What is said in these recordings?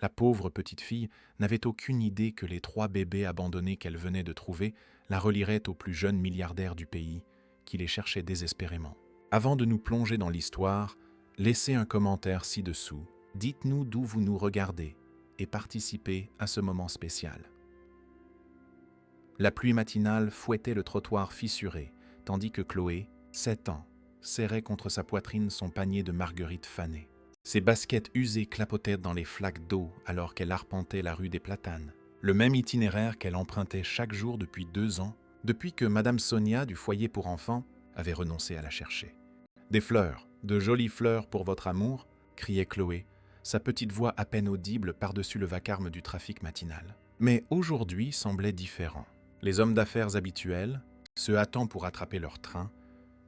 La pauvre petite fille n'avait aucune idée que les 3 bébés abandonnés qu'elle venait de trouver la relieraient au plus jeune milliardaire du pays, qui les cherchait désespérément. Avant de nous plonger dans l'histoire, laissez un commentaire ci-dessous. Dites-nous d'où vous nous regardez et participez à ce moment spécial. La pluie matinale fouettait le trottoir fissuré, tandis que Chloé, 7 ans, serrait contre sa poitrine son panier de marguerites fanées. Ses baskets usées clapotaient dans les flaques d'eau alors qu'elle arpentait la rue des Platanes. Le même itinéraire qu'elle empruntait chaque jour depuis 2 ans, depuis que Madame Sonia du foyer pour enfants avait renoncé à la chercher. « Des fleurs, de jolies fleurs pour votre amour » criait Chloé, sa petite voix à peine audible par-dessus le vacarme du trafic matinal. Mais aujourd'hui semblait différent. Les hommes d'affaires habituels, se hâtant pour attraper leur train,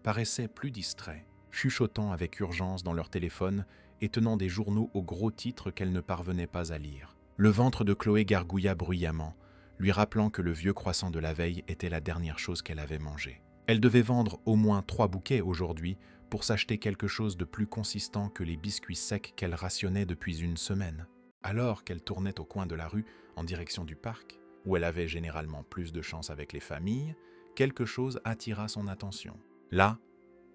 paraissaient plus distraits, chuchotant avec urgence dans leur téléphone et tenant des journaux aux gros titres qu'elle ne parvenait pas à lire. Le ventre de Chloé gargouilla bruyamment, lui rappelant que le vieux croissant de la veille était la dernière chose qu'elle avait mangée. Elle devait vendre au moins 3 bouquets aujourd'hui pour s'acheter quelque chose de plus consistant que les biscuits secs qu'elle rationnait depuis une semaine. Alors qu'elle tournait au coin de la rue en direction du parc, où elle avait généralement plus de chance avec les familles, quelque chose attira son attention. Là,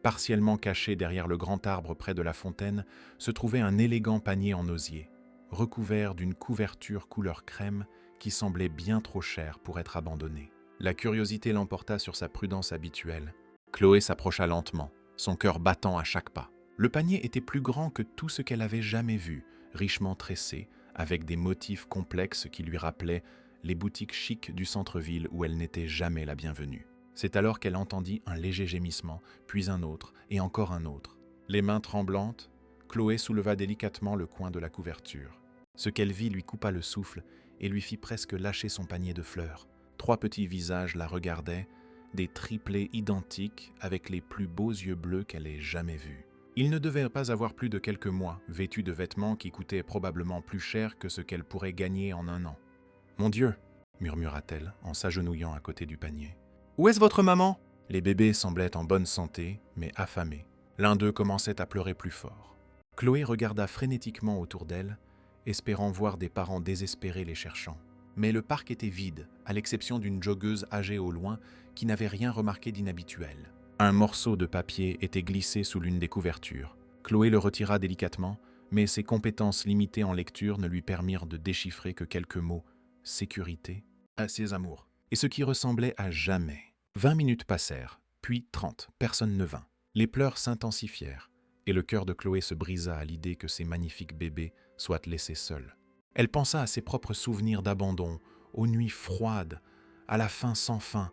partiellement caché derrière le grand arbre près de la fontaine, se trouvait un élégant panier en osier, recouvert d'une couverture couleur crème qui semblait bien trop chère pour être abandonnée. La curiosité l'emporta sur sa prudence habituelle. Chloé s'approcha lentement, son cœur battant à chaque pas. Le panier était plus grand que tout ce qu'elle avait jamais vu, richement tressé, avec des motifs complexes qui lui rappelaient les boutiques chics du centre-ville où elle n'était jamais la bienvenue. C'est alors qu'elle entendit un léger gémissement, puis un autre, et encore un autre. Les mains tremblantes, Chloé souleva délicatement le coin de la couverture. Ce qu'elle vit lui coupa le souffle et lui fit presque lâcher son panier de fleurs. 3 petits visages la regardaient, des triplés identiques avec les plus beaux yeux bleus qu'elle ait jamais vus. Ils ne devaient pas avoir plus de quelques mois, vêtus de vêtements qui coûtaient probablement plus cher que ce qu'elle pourrait gagner en 1 an. « Mon Dieu !» murmura-t-elle en s'agenouillant à côté du panier. « Où est-ce votre maman ?» Les bébés semblaient en bonne santé, mais affamés. L'un d'eux commençait à pleurer plus fort. Chloé regarda frénétiquement autour d'elle, espérant voir des parents désespérés les cherchant. Mais le parc était vide, à l'exception d'une joggeuse âgée au loin qui n'avait rien remarqué d'inhabituel. Un morceau de papier était glissé sous l'une des couvertures. Chloé le retira délicatement, mais ses compétences limitées en lecture ne lui permirent de déchiffrer que quelques mots « sécurité »,« à ses amours » et ce qui ressemblait à jamais. 20 minutes passèrent, puis 30, personne ne vint. Les pleurs s'intensifièrent, et le cœur de Chloé se brisa à l'idée que ces magnifiques bébés soient laissés seuls. Elle pensa à ses propres souvenirs d'abandon, aux nuits froides, à la faim sans fin,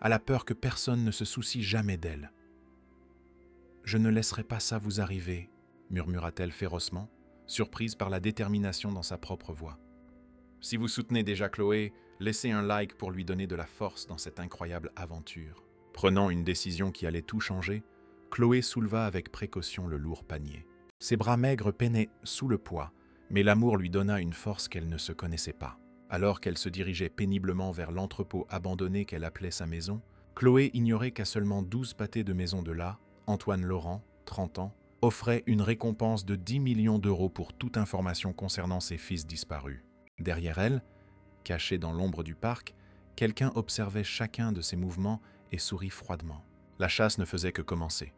à la peur que personne ne se soucie jamais d'elle. « Je ne laisserai pas ça vous arriver », murmura-t-elle férocement, surprise par la détermination dans sa propre voix. Si vous soutenez déjà Chloé, laissez un like pour lui donner de la force dans cette incroyable aventure. Prenant une décision qui allait tout changer, Chloé souleva avec précaution le lourd panier. Ses bras maigres peinaient sous le poids, mais l'amour lui donna une force qu'elle ne se connaissait pas. Alors qu'elle se dirigeait péniblement vers l'entrepôt abandonné qu'elle appelait sa maison, Chloé ignorait qu'à seulement 12 pâtés de maison de là, Antoine Laurent, 30 ans, offrait une récompense de 10 millions d'euros pour toute information concernant ses fils disparus. Derrière elle, caché dans l'ombre du parc, quelqu'un observait chacun de ses mouvements et sourit froidement. La chasse ne faisait que commencer.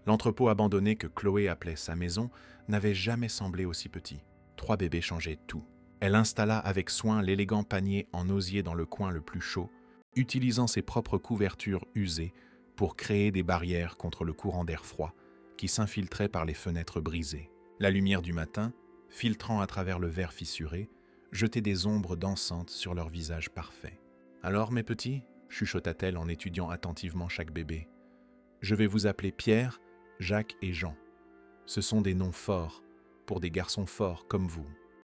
L'entrepôt abandonné que Chloé appelait sa maison n'avait jamais semblé aussi petit. 3 bébés changeaient tout. Elle installa avec soin l'élégant panier en osier dans le coin le plus chaud, utilisant ses propres couvertures usées pour créer des barrières contre le courant d'air froid qui s'infiltrait par les fenêtres brisées. La lumière du matin, filtrant à travers le verre fissuré, jetait des ombres dansantes sur leurs visages parfaits. « Alors, mes petits » chuchota-t-elle en étudiant attentivement chaque bébé. « Je vais vous appeler Pierre, Jacques et Jean. Ce sont des noms forts, pour des garçons forts comme vous. »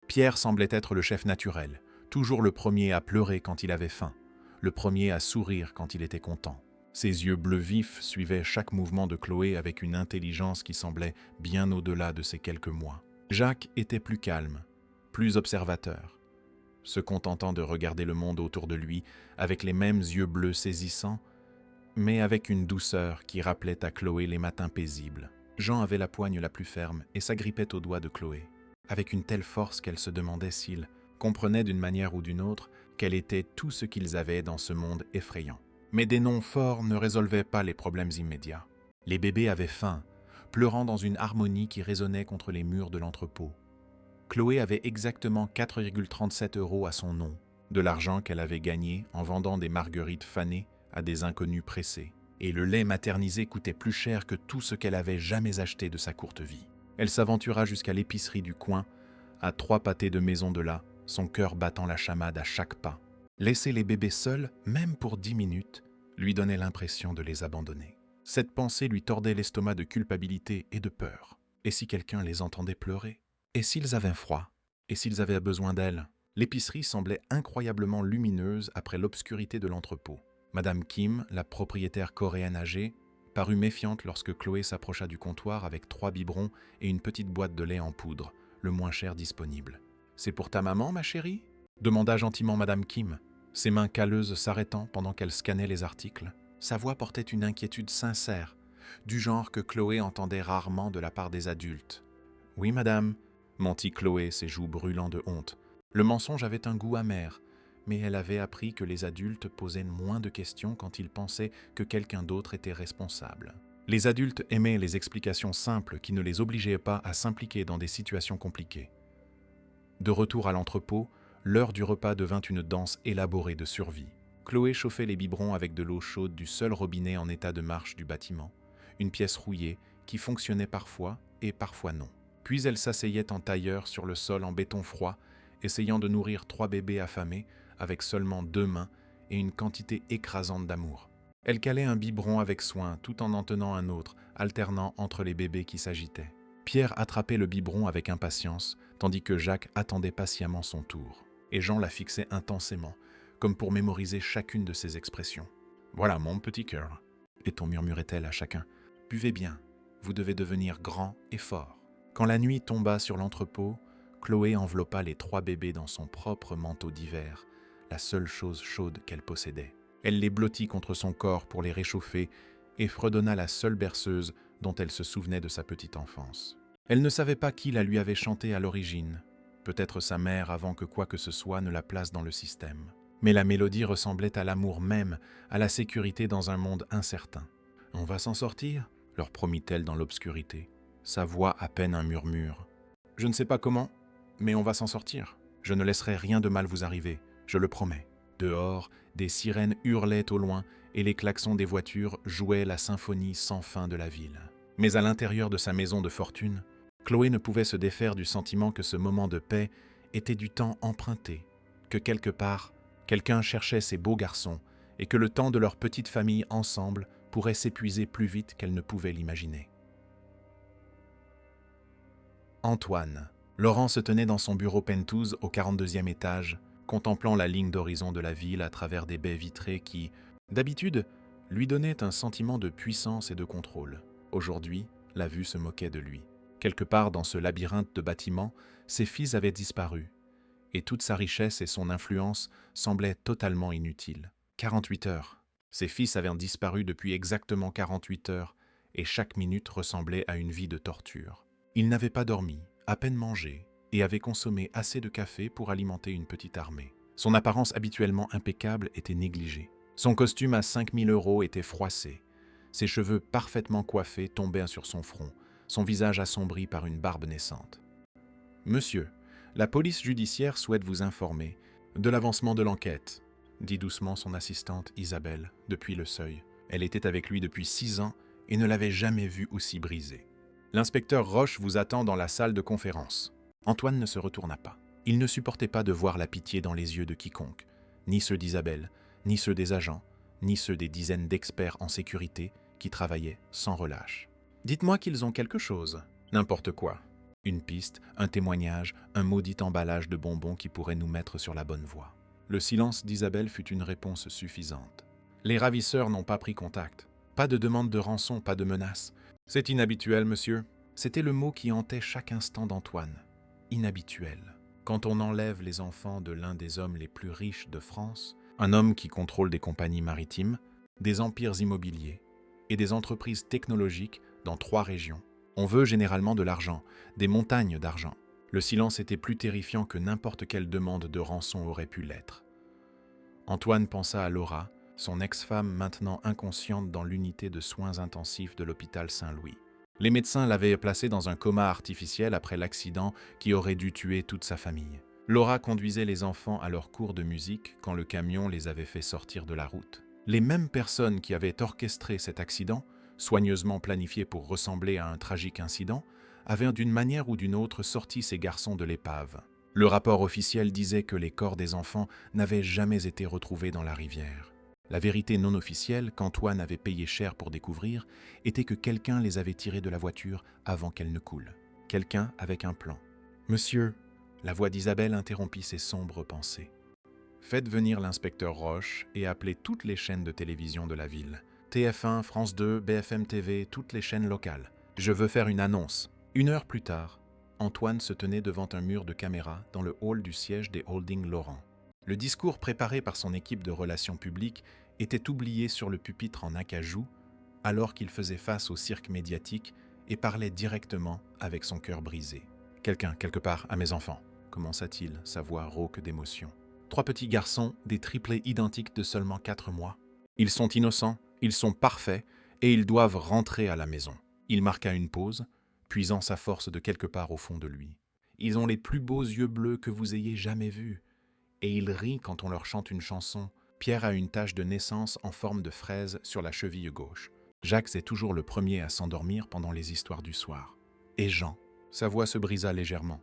Pierre semblait être le chef naturel, toujours le premier à pleurer quand il avait faim, le premier à sourire quand il était content. Ses yeux bleus vifs suivaient chaque mouvement de Chloé avec une intelligence qui semblait bien au-delà de ses quelques mois. Jacques était plus calme, plus observateur, se contentant de regarder le monde autour de lui avec les mêmes yeux bleus saisissants, mais avec une douceur qui rappelait à Chloé les matins paisibles. Jean avait la poigne la plus ferme et s'agrippait aux doigts de Chloé. avec une telle force qu'elle se demandait s'ils comprenaient d'une manière ou d'une autre quel était tout ce qu'ils avaient dans ce monde effrayant. Mais des noms forts ne résolvaient pas les problèmes immédiats. Les bébés avaient faim, pleurant dans une harmonie qui résonnait contre les murs de l'entrepôt. Chloé avait exactement 4,37 € à son nom, de l'argent qu'elle avait gagné en vendant des marguerites fanées à des inconnus pressés. Et le lait maternisé coûtait plus cher que tout ce qu'elle avait jamais acheté de sa courte vie. Elle s'aventura jusqu'à l'épicerie du coin, à 3 pâtés de maison de là, son cœur battant la chamade à chaque pas. Laisser les bébés seuls, même pour 10 minutes, lui donnait l'impression de les abandonner. Cette pensée lui tordait l'estomac de culpabilité et de peur. Et si quelqu'un les entendait pleurer? Et s'ils avaient froid? Et s'ils avaient besoin d'elle? L'épicerie semblait incroyablement lumineuse après l'obscurité de l'entrepôt. Madame Kim, la propriétaire coréenne âgée, parut méfiante lorsque Chloé s'approcha du comptoir avec 3 biberons et une petite boîte de lait en poudre, le moins cher disponible. « C'est pour ta maman, ma chérie ?» demanda gentiment Madame Kim, ses mains calleuses s'arrêtant pendant qu'elle scannait les articles. Sa voix portait une inquiétude sincère, du genre que Chloé entendait rarement de la part des adultes. « Oui, madame », mentit Chloé, ses joues brûlant de honte. Le mensonge avait un goût amer, mais elle avait appris que les adultes posaient moins de questions quand ils pensaient que quelqu'un d'autre était responsable. Les adultes aimaient les explications simples qui ne les obligeaient pas à s'impliquer dans des situations compliquées. De retour à l'entrepôt, l'heure du repas devint une danse élaborée de survie. Chloé chauffait les biberons avec de l'eau chaude du seul robinet en état de marche du bâtiment, une pièce rouillée qui fonctionnait parfois et parfois non. Puis elle s'asseyait en tailleur sur le sol en béton froid, essayant de nourrir 3 bébés affamés avec seulement 2 mains et une quantité écrasante d'amour. Elle calait un biberon avec soin tout en tenant un autre, alternant entre les bébés qui s'agitaient. Pierre attrapait le biberon avec impatience, tandis que Jacques attendait patiemment son tour. Et Jean la fixait intensément, comme pour mémoriser chacune de ses expressions. « Voilà mon petit cœur », et on murmurait-elle à chacun. « Buvez bien, vous devez devenir grand et fort. » Quand la nuit tomba sur l'entrepôt, Chloé enveloppa les 3 bébés dans son propre manteau d'hiver, la seule chose chaude qu'elle possédait. Elle les blottit contre son corps pour les réchauffer et fredonna la seule berceuse dont elle se souvenait de sa petite enfance. Elle ne savait pas qui la lui avait chantée à l'origine, peut-être sa mère avant que quoi que ce soit ne la place dans le système. Mais la mélodie ressemblait à l'amour même, à la sécurité dans un monde incertain. « On va s'en sortir ?» leur promit-elle dans l'obscurité, sa voix à peine un murmure. « Je ne sais pas comment, mais on va s'en sortir. Je ne laisserai rien de mal vous arriver, je le promets. » Dehors, des sirènes hurlaient au loin et les klaxons des voitures jouaient la symphonie sans fin de la ville. Mais à l'intérieur de sa maison de fortune, Chloé ne pouvait se défaire du sentiment que ce moment de paix était du temps emprunté, que quelque part, quelqu'un cherchait ces beaux garçons et que le temps de leur petite famille ensemble pourrait s'épuiser plus vite qu'elle ne pouvait l'imaginer. Antoine. Laurent se tenait dans son bureau penthouse au 42e étage, contemplant la ligne d'horizon de la ville à travers des baies vitrées qui, d'habitude, lui donnaient un sentiment de puissance et de contrôle. Aujourd'hui, la vue se moquait de lui. Quelque part dans ce labyrinthe de bâtiments, ses fils avaient disparu, et toute sa richesse et son influence semblaient totalement inutiles. 48 heures. Ses fils avaient disparu depuis exactement 48 heures, et chaque minute ressemblait à une vie de torture. Il n'avait pas dormi, à peine mangé, et avait consommé assez de café pour alimenter une petite armée. Son apparence habituellement impeccable était négligée. Son costume à 5 000 € était froissé. Ses cheveux parfaitement coiffés tombaient sur son front, son visage assombri par une barbe naissante. « Monsieur, la police judiciaire souhaite vous informer de l'avancement de l'enquête, » dit doucement son assistante Isabelle, depuis le seuil. Elle était avec lui depuis 6 ans et ne l'avait jamais vu aussi brisé. « L'inspecteur Roche vous attend dans la salle de conférence. » Antoine ne se retourna pas. Il ne supportait pas de voir la pitié dans les yeux de quiconque, ni ceux d'Isabelle, ni ceux des agents, ni ceux des dizaines d'experts en sécurité qui travaillaient sans relâche. « Dites-moi qu'ils ont quelque chose. N'importe quoi. Une piste, un témoignage, un maudit emballage de bonbons qui pourrait nous mettre sur la bonne voie. » Le silence d'Isabelle fut une réponse suffisante. Les ravisseurs n'ont pas pris contact. Pas de demande de rançon, pas de menace. « C'est inhabituel, monsieur. » C'était le mot qui hantait chaque instant d'Antoine. Inhabituel. Quand on enlève les enfants de l'un des hommes les plus riches de France, un homme qui contrôle des compagnies maritimes, des empires immobiliers et des entreprises technologiques dans 3 régions, on veut généralement de l'argent, des montagnes d'argent. Le silence était plus terrifiant que n'importe quelle demande de rançon aurait pu l'être. Antoine pensa à Laura, son ex-femme maintenant inconsciente dans l'unité de soins intensifs de l'hôpital Saint-Louis. Les médecins l'avaient placée dans un coma artificiel après l'accident qui aurait dû tuer toute sa famille. Laura conduisait les enfants à leur cours de musique quand le camion les avait fait sortir de la route. Les mêmes personnes qui avaient orchestré cet accident, soigneusement planifié pour ressembler à un tragique incident, avaient d'une manière ou d'une autre sorti ces garçons de l'épave. Le rapport officiel disait que les corps des enfants n'avaient jamais été retrouvés dans la rivière. La vérité non officielle, qu'Antoine avait payé cher pour découvrir, était que quelqu'un les avait tirés de la voiture avant qu'elle ne coule. Quelqu'un avec un plan. « Monsieur !» La voix d'Isabelle interrompit ses sombres pensées. « Faites venir l'inspecteur Roche et appelez toutes les chaînes de télévision de la ville. TF1, France 2, BFM TV, toutes les chaînes locales. Je veux faire une annonce. » 1 heure plus tard, Antoine se tenait devant un mur de caméra dans le hall du siège des holdings Laurent. Le discours préparé par son équipe de relations publiques était oublié sur le pupitre en acajou alors qu'il faisait face au cirque médiatique et parlait directement avec son cœur brisé. « Quelqu'un, quelque part, à mes enfants », commença-t-il, sa voix rauque d'émotion. 3 petits garçons, des triplés identiques de seulement 4 mois. Ils sont innocents, ils sont parfaits et ils doivent rentrer à la maison. Il marqua une pause, puisant sa force de quelque part au fond de lui. Ils ont les plus beaux yeux bleus que vous ayez jamais vus. Et ils rient quand on leur chante une chanson. Pierre a une tache de naissance en forme de fraise sur la cheville gauche. Jacques est toujours le premier à s'endormir pendant les histoires du soir. Et Jean, sa voix se brisa légèrement.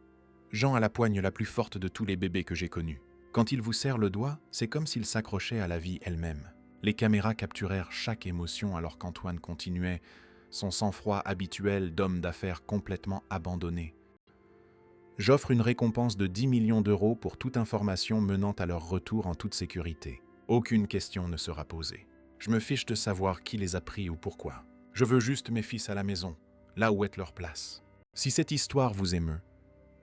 Jean a la poigne la plus forte de tous les bébés que j'ai connus. Quand il vous serre le doigt, c'est comme s'il s'accrochait à la vie elle-même. Les caméras capturèrent chaque émotion alors qu'Antoine continuait, son sang-froid habituel d'homme d'affaires complètement abandonné. J'offre une récompense de 10 millions d'euros pour toute information menant à leur retour en toute sécurité. Aucune question ne sera posée. Je me fiche de savoir qui les a pris ou pourquoi. Je veux juste mes fils à la maison, là où est leur place. Si cette histoire vous émeut,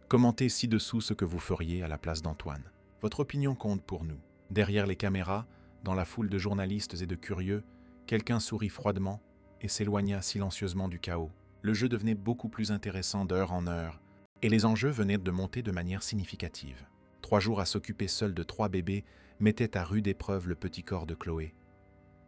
commentez ci-dessous ce que vous feriez à la place d'Antoine. Votre opinion compte pour nous. Derrière les caméras, dans la foule de journalistes et de curieux, quelqu'un sourit froidement et s'éloigna silencieusement du chaos. Le jeu devenait beaucoup plus intéressant d'heure en heure, et les enjeux venaient de monter de manière significative. 3 jours à s'occuper seul de 3 bébés mettaient à rude épreuve le petit corps de Chloé.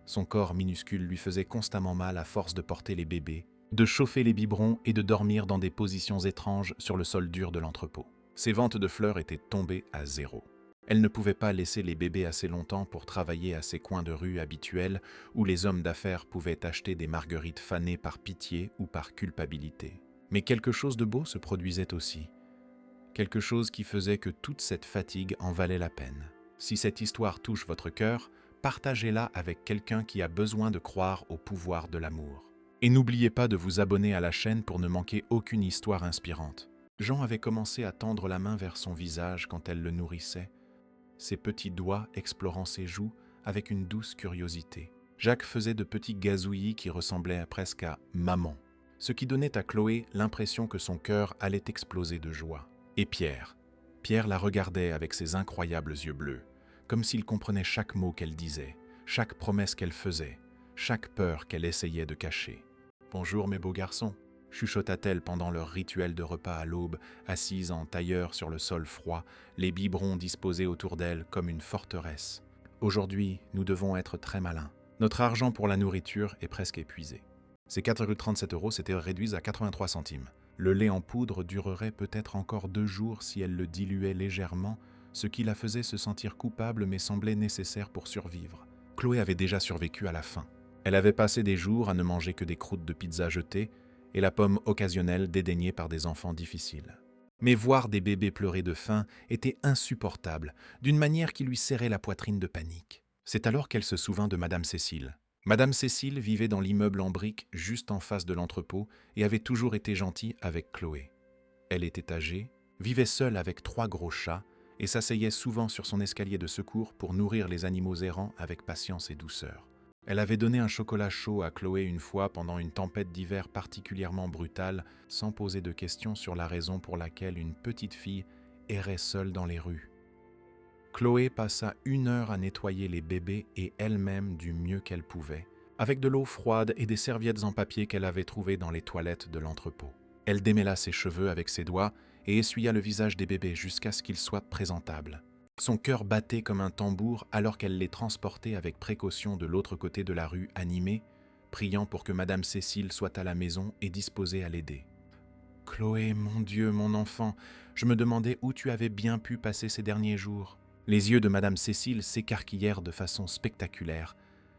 Son corps minuscule lui faisait constamment mal à force de porter les bébés, de chauffer les biberons et de dormir dans des positions étranges sur le sol dur de l'entrepôt. Ses ventes de fleurs étaient tombées à 0. Elle ne pouvait pas laisser les bébés assez longtemps pour travailler à ces coins de rue habituels où les hommes d'affaires pouvaient acheter des marguerites fanées par pitié ou par culpabilité. Mais quelque chose de beau se produisait aussi. Quelque chose qui faisait que toute cette fatigue en valait la peine. Si cette histoire touche votre cœur, partagez-la avec quelqu'un qui a besoin de croire au pouvoir de l'amour. Et n'oubliez pas de vous abonner à la chaîne pour ne manquer aucune histoire inspirante. Jean avait commencé à tendre la main vers son visage quand elle le nourrissait, ses petits doigts explorant ses joues avec une douce curiosité. Jacques faisait de petits gazouillis qui ressemblaient presque à « maman », ce qui donnait à Chloé l'impression que son cœur allait exploser de joie. Et Pierre la regardait avec ses incroyables yeux bleus, comme s'il comprenait chaque mot qu'elle disait, chaque promesse qu'elle faisait, chaque peur qu'elle essayait de cacher. « Bonjour mes beaux garçons », chuchota-t-elle pendant leur rituel de repas à l'aube, assise en tailleur sur le sol froid, les biberons disposés autour d'elle comme une forteresse. « Aujourd'hui, nous devons être très malins. Notre argent pour la nourriture est presque épuisé. » Ces 4,37 € s'étaient réduits à 83 centimes. Le lait en poudre durerait peut-être encore 2 jours si elle le diluait légèrement, ce qui la faisait se sentir coupable mais semblait nécessaire pour survivre. Chloé avait déjà survécu à la faim. Elle avait passé des jours à ne manger que des croûtes de pizza jetées et la pomme occasionnelle dédaignée par des enfants difficiles. Mais voir des bébés pleurer de faim était insupportable, d'une manière qui lui serrait la poitrine de panique. C'est alors qu'elle se souvint de Madame Cécile. Madame Cécile vivait dans l'immeuble en briques juste en face de l'entrepôt et avait toujours été gentille avec Chloé. Elle était âgée, vivait seule avec 3 gros chats et s'asseyait souvent sur son escalier de secours pour nourrir les animaux errants avec patience et douceur. Elle avait donné un chocolat chaud à Chloé une fois pendant une tempête d'hiver particulièrement brutale, sans poser de questions sur la raison pour laquelle une petite fille errait seule dans les rues. Chloé passa 1 heure à nettoyer les bébés et elle-même du mieux qu'elle pouvait, avec de l'eau froide et des serviettes en papier qu'elle avait trouvées dans les toilettes de l'entrepôt. Elle démêla ses cheveux avec ses doigts et essuya le visage des bébés jusqu'à ce qu'ils soient présentables. Son cœur battait comme un tambour alors qu'elle les transportait avec précaution de l'autre côté de la rue animée, priant pour que Madame Cécile soit à la maison et disposée à l'aider. « Chloé, mon Dieu, mon enfant, je me demandais où tu avais bien pu passer ces derniers jours. » Les yeux de Madame Cécile s'écarquillèrent de façon spectaculaire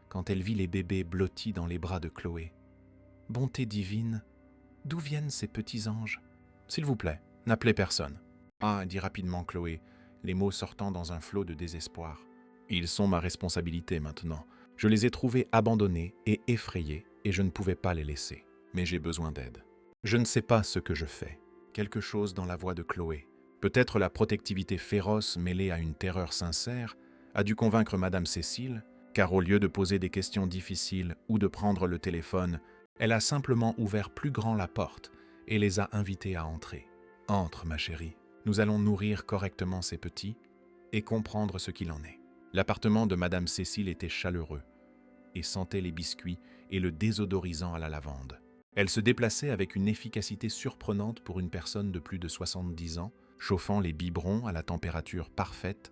quand elle vit les bébés blottis dans les bras de Chloé. « Bonté divine, d'où viennent ces petits anges ? » « S'il vous plaît, n'appelez personne. »« Ah, » dit rapidement Chloé, les mots sortant dans un flot de désespoir. « Ils sont ma responsabilité maintenant. Je les ai trouvés abandonnés et effrayés et je ne pouvais pas les laisser. Mais j'ai besoin d'aide. Je ne sais pas ce que je fais. » Quelque chose dans la voix de Chloé, peut-être la protectivité féroce mêlée à une terreur sincère, a dû convaincre Madame Cécile, car au lieu de poser des questions difficiles ou de prendre le téléphone, elle a simplement ouvert plus grand la porte et les a invités à entrer. « Entre, ma chérie. Nous allons nourrir correctement ces petits et comprendre ce qu'il en est. » L'appartement de Madame Cécile était chaleureux et sentait les biscuits et le désodorisant à la lavande. Elle se déplaçait avec une efficacité surprenante pour une personne de plus de 70 ans, chauffant les biberons à la température parfaite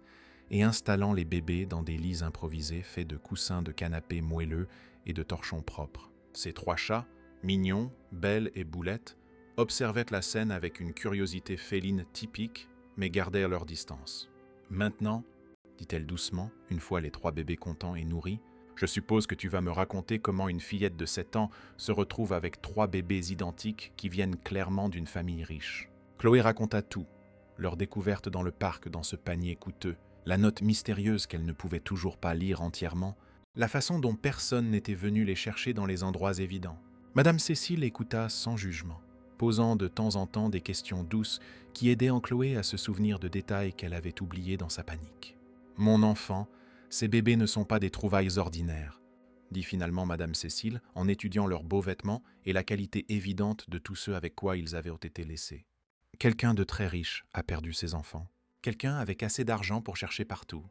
et installant les bébés dans des lits improvisés faits de coussins de canapé moelleux et de torchons propres. Ses 3 chats, Mignon, Belle et Boulette, observaient la scène avec une curiosité féline typique, mais gardèrent leur distance. « Maintenant, » dit-elle doucement, une fois les 3 bébés contents et nourris, « je suppose que tu vas me raconter comment une fillette de 7 ans se retrouve avec 3 bébés identiques qui viennent clairement d'une famille riche. » Chloé raconta tout, leur découverte dans le parc dans ce panier coûteux, la note mystérieuse qu'elle ne pouvait toujours pas lire entièrement, la façon dont personne n'était venu les chercher dans les endroits évidents. Madame Cécile écouta sans jugement, posant de temps en temps des questions douces qui aidaient en Chloé à se souvenir de détails qu'elle avait oubliés dans sa panique. « Mon enfant, ces bébés ne sont pas des trouvailles ordinaires, » dit finalement Madame Cécile en étudiant leurs beaux vêtements et la qualité évidente de tous ceux avec quoi ils avaient été laissés. « Quelqu'un de très riche a perdu ses enfants. Quelqu'un avec assez d'argent pour chercher partout. »«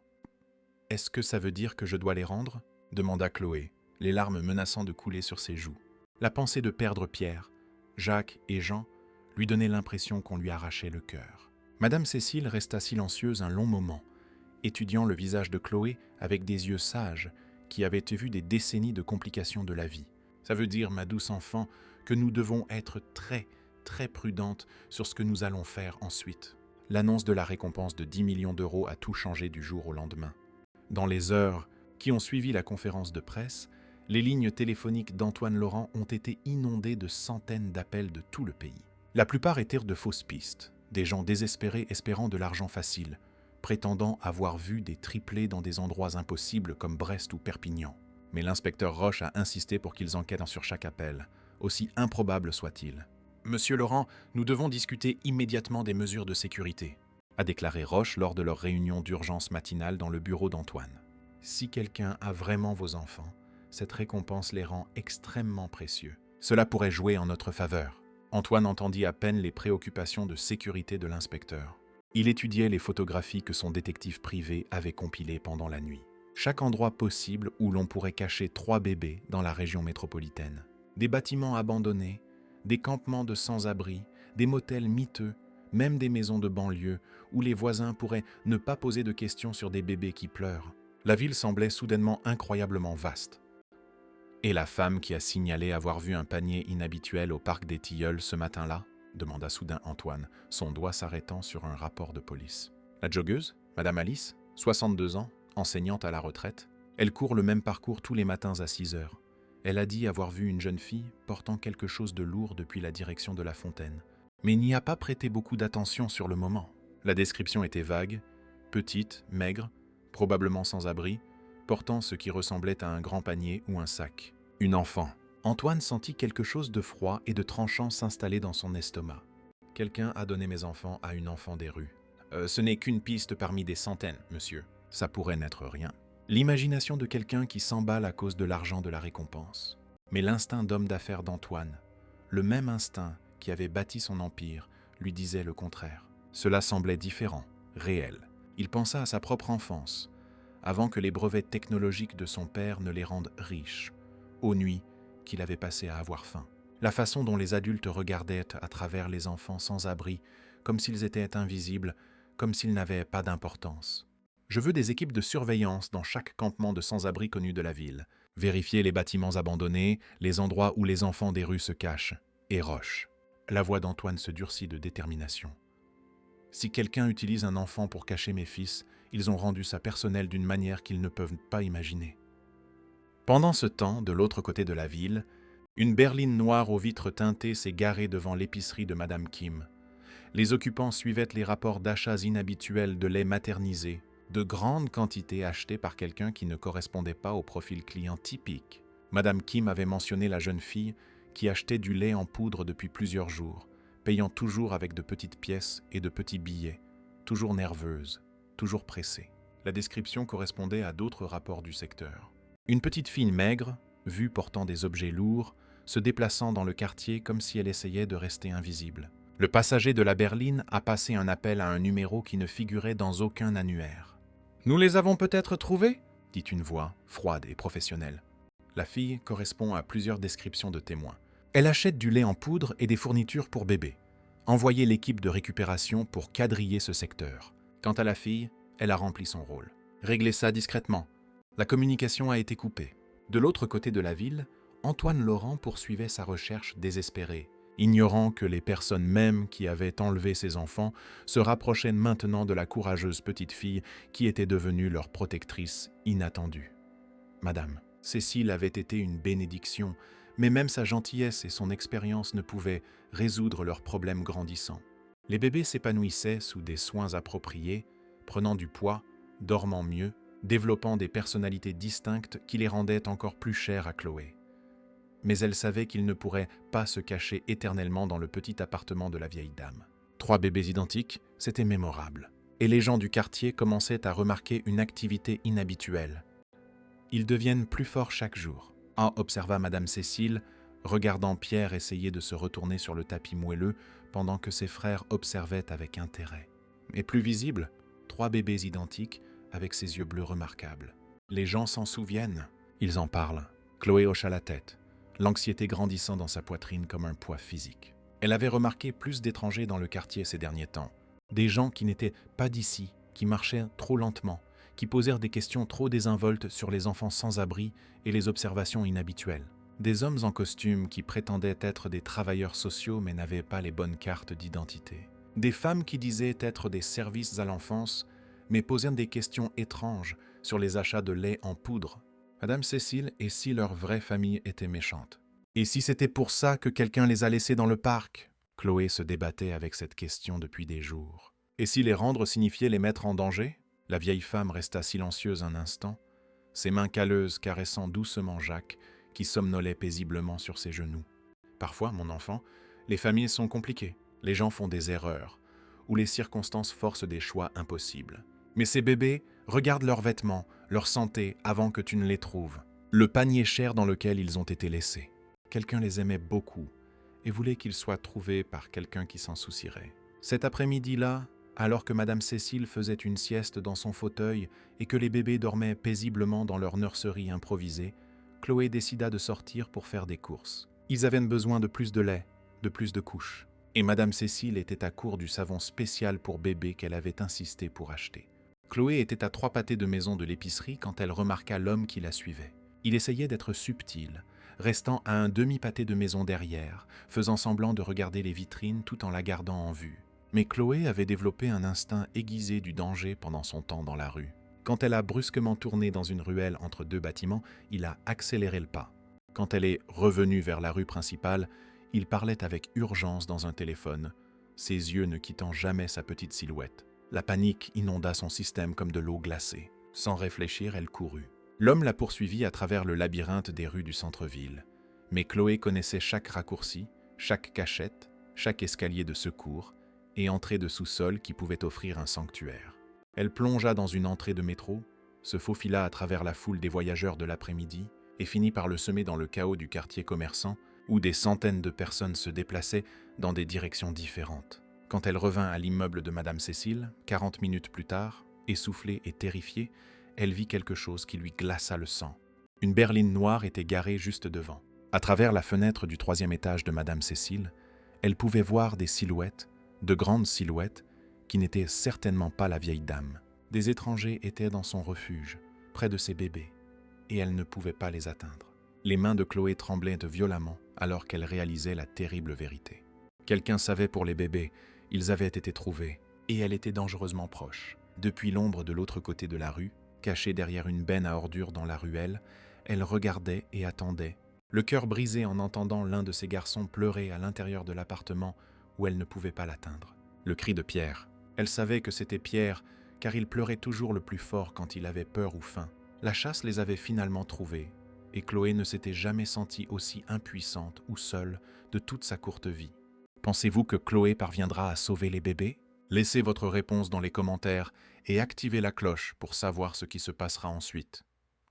Est-ce que ça veut dire que je dois les rendre ?» demanda Chloé, les larmes menaçant de couler sur ses joues. La pensée de perdre Pierre, Jacques et Jean lui donnait l'impression qu'on lui arrachait le cœur. Madame Cécile resta silencieuse un long moment, étudiant le visage de Chloé avec des yeux sages qui avaient vu des décennies de complications de la vie. « Ça veut dire, ma douce enfant, que nous devons être très, très prudentes sur ce que nous allons faire ensuite. » L'annonce de la récompense de 10 millions d'euros a tout changé du jour au lendemain. Dans les heures qui ont suivi la conférence de presse, les lignes téléphoniques d'Antoine Laurent ont été inondées de centaines d'appels de tout le pays. La plupart étaient de fausses pistes, des gens désespérés espérant de l'argent facile, prétendant avoir vu des triplés dans des endroits impossibles comme Brest ou Perpignan. Mais l'inspecteur Roche a insisté pour qu'ils enquêtent sur chaque appel, aussi improbable soit-il. « Monsieur Laurent, nous devons discuter immédiatement des mesures de sécurité », a déclaré Roche lors de leur réunion d'urgence matinale dans le bureau d'Antoine. « Si quelqu'un a vraiment vos enfants, cette récompense les rend extrêmement précieux. Cela pourrait jouer en notre faveur. » Antoine entendit à peine les préoccupations de sécurité de l'inspecteur. Il étudiait les photographies que son détective privé avait compilées pendant la nuit. Chaque endroit possible où l'on pourrait cacher 3 bébés dans la région métropolitaine. Des bâtiments abandonnés, des campements de sans-abri, des motels miteux, même des maisons de banlieue où les voisins pourraient ne pas poser de questions sur des bébés qui pleurent. La ville semblait soudainement incroyablement vaste. « Et la femme qui a signalé avoir vu un panier inhabituel au parc des Tilleuls ce matin-là » demanda soudain Antoine, son doigt s'arrêtant sur un rapport de police. « La joggeuse, Madame Alice, 62 ans, enseignante à la retraite. Elle court le même parcours tous les matins à 6 heures. Elle a dit avoir vu une jeune fille portant quelque chose de lourd depuis la direction de la fontaine, mais n'y a pas prêté beaucoup d'attention sur le moment. La description était vague, petite, maigre, probablement sans abri, portant ce qui ressemblait à un grand panier ou un sac. Une enfant. » Antoine sentit quelque chose de froid et de tranchant s'installer dans son estomac. « Quelqu'un a donné mes enfants à une enfant des rues. Ce n'est qu'une piste parmi des centaines, monsieur. Ça pourrait n'être rien. » L'imagination de quelqu'un qui s'emballe à cause de l'argent de la récompense. Mais l'instinct d'homme d'affaires d'Antoine, le même instinct qui avait bâti son empire, lui disait le contraire. Cela semblait différent, réel. Il pensa à sa propre enfance, avant que les brevets technologiques de son père ne les rendent riches, aux nuits qu'il avait passées à avoir faim. La façon dont les adultes regardaient à travers les enfants sans abri, comme s'ils étaient invisibles, comme s'ils n'avaient pas d'importance. Je veux des équipes de surveillance dans chaque campement de sans-abri connu de la ville. Vérifier les bâtiments abandonnés, les endroits où les enfants des rues se cachent. Et Roche. La voix d'Antoine se durcit de détermination. Si quelqu'un utilise un enfant pour cacher mes fils, ils ont rendu ça personnel d'une manière qu'ils ne peuvent pas imaginer. Pendant ce temps, de l'autre côté de la ville, une berline noire aux vitres teintées s'est garée devant l'épicerie de Madame Kim. Les occupants suivaient les rapports d'achats inhabituels de lait maternisé, de grandes quantités achetées par quelqu'un qui ne correspondait pas au profil client typique. Madame Kim avait mentionné la jeune fille qui achetait du lait en poudre depuis plusieurs jours, payant toujours avec de petites pièces et de petits billets, toujours nerveuse, toujours pressée. La description correspondait à d'autres rapports du secteur. Une petite fille maigre, vue portant des objets lourds, se déplaçant dans le quartier comme si elle essayait de rester invisible. Le passager de la berline a passé un appel à un numéro qui ne figurait dans aucun annuaire. « Nous les avons peut-être trouvés ?» dit une voix, froide et professionnelle. La fille correspond à plusieurs descriptions de témoins. Elle achète du lait en poudre et des fournitures pour bébé. Envoyez l'équipe de récupération pour quadriller ce secteur. Quant à la fille, elle a rempli son rôle. Réglez ça discrètement. La communication a été coupée. De l'autre côté de la ville, Antoine Laurent poursuivait sa recherche désespérée, ignorant que les personnes mêmes qui avaient enlevé ses enfants se rapprochaient maintenant de la courageuse petite fille qui était devenue leur protectrice inattendue. Madame Cécile avait été une bénédiction, mais même sa gentillesse et son expérience ne pouvaient résoudre leurs problèmes grandissants. Les bébés s'épanouissaient sous des soins appropriés, prenant du poids, dormant mieux, développant des personnalités distinctes qui les rendaient encore plus chères à Chloé. Mais elle savait qu'ils ne pourraient pas se cacher éternellement dans le petit appartement de la vieille dame. 3 bébés identiques, c'était mémorable. Et les gens du quartier commençaient à remarquer une activité inhabituelle. Ils deviennent plus forts chaque jour, observa Madame Cécile, regardant Pierre essayer de se retourner sur le tapis moelleux pendant que ses frères observaient avec intérêt. Et plus visible, 3 bébés identiques avec ses yeux bleus remarquables. Les gens s'en souviennent, ils en parlent. Chloé hocha la tête, l'anxiété grandissant dans sa poitrine comme un poids physique. Elle avait remarqué plus d'étrangers dans le quartier ces derniers temps. Des gens qui n'étaient pas d'ici, qui marchaient trop lentement, qui posèrent des questions trop désinvoltes sur les enfants sans abri et les observations inhabituelles. Des hommes en costume qui prétendaient être des travailleurs sociaux mais n'avaient pas les bonnes cartes d'identité. Des femmes qui disaient être des services à l'enfance mais posèrent des questions étranges sur les achats de lait en poudre. Madame Cécile, et si leur vraie famille était méchante? Et si c'était pour ça que quelqu'un les a laissés dans le parc? Chloé se débattait avec cette question depuis des jours. Et si les rendre signifiait les mettre en danger? La vieille femme resta silencieuse un instant, ses mains calleuses caressant doucement Jacques, qui somnolait paisiblement sur ses genoux. Parfois, mon enfant, les familles sont compliquées. Les gens font des erreurs, ou les circonstances forcent des choix impossibles. Mais ces bébés, regarde leurs vêtements, leur santé avant que tu ne les trouves. Le panier cher dans lequel ils ont été laissés. Quelqu'un les aimait beaucoup et voulait qu'ils soient trouvés par quelqu'un qui s'en soucierait. Cet après-midi-là, alors que Madame Cécile faisait une sieste dans son fauteuil et que les bébés dormaient paisiblement dans leur nurserie improvisée, Chloé décida de sortir pour faire des courses. Ils avaient besoin de plus de lait, de plus de couches. Et Madame Cécile était à court du savon spécial pour bébé qu'elle avait insisté pour acheter. Chloé était à 3 pâtés de maison de l'épicerie quand elle remarqua l'homme qui la suivait. Il essayait d'être subtil, restant à un demi-pâté de maison derrière, faisant semblant de regarder les vitrines tout en la gardant en vue. Mais Chloé avait développé un instinct aiguisé du danger pendant son temps dans la rue. Quand elle a brusquement tourné dans une ruelle entre 2 bâtiments, il a accéléré le pas. Quand elle est revenue vers la rue principale, il parlait avec urgence dans un téléphone, ses yeux ne quittant jamais sa petite silhouette. La panique inonda son système comme de l'eau glacée. Sans réfléchir, elle courut. L'homme la poursuivit à travers le labyrinthe des rues du centre-ville. Mais Chloé connaissait chaque raccourci, chaque cachette, chaque escalier de secours et entrée de sous-sol qui pouvait offrir un sanctuaire. Elle plongea dans une entrée de métro, se faufila à travers la foule des voyageurs de l'après-midi et finit par le semer dans le chaos du quartier commerçant où des centaines de personnes se déplaçaient dans des directions différentes. Quand elle revint à l'immeuble de Madame Cécile, 40 minutes plus tard, essoufflée et terrifiée, elle vit quelque chose qui lui glaça le sang. Une berline noire était garée juste devant. À travers la fenêtre du 3e étage de Madame Cécile, elle pouvait voir des silhouettes, de grandes silhouettes qui n'étaient certainement pas la vieille dame. Des étrangers étaient dans son refuge, près de ses bébés, et elle ne pouvait pas les atteindre. Les mains de Chloé tremblaient violemment alors qu'elle réalisait la terrible vérité. Quelqu'un savait pour les bébés, ils avaient été trouvés, et elle était dangereusement proche. Depuis l'ombre de l'autre côté de la rue, cachée derrière une benne à ordures dans la ruelle, elle regardait et attendait, le cœur brisé en entendant l'un de ses garçons pleurer à l'intérieur de l'appartement où elle ne pouvait pas l'atteindre. Le cri de Pierre. Elle savait que c'était Pierre, car il pleurait toujours le plus fort quand il avait peur ou faim. La chasse les avait finalement trouvés, et Chloé ne s'était jamais sentie aussi impuissante ou seule de toute sa courte vie. Pensez-vous que Chloé parviendra à sauver les bébés? Laissez votre réponse dans les commentaires et activez la cloche pour savoir ce qui se passera ensuite.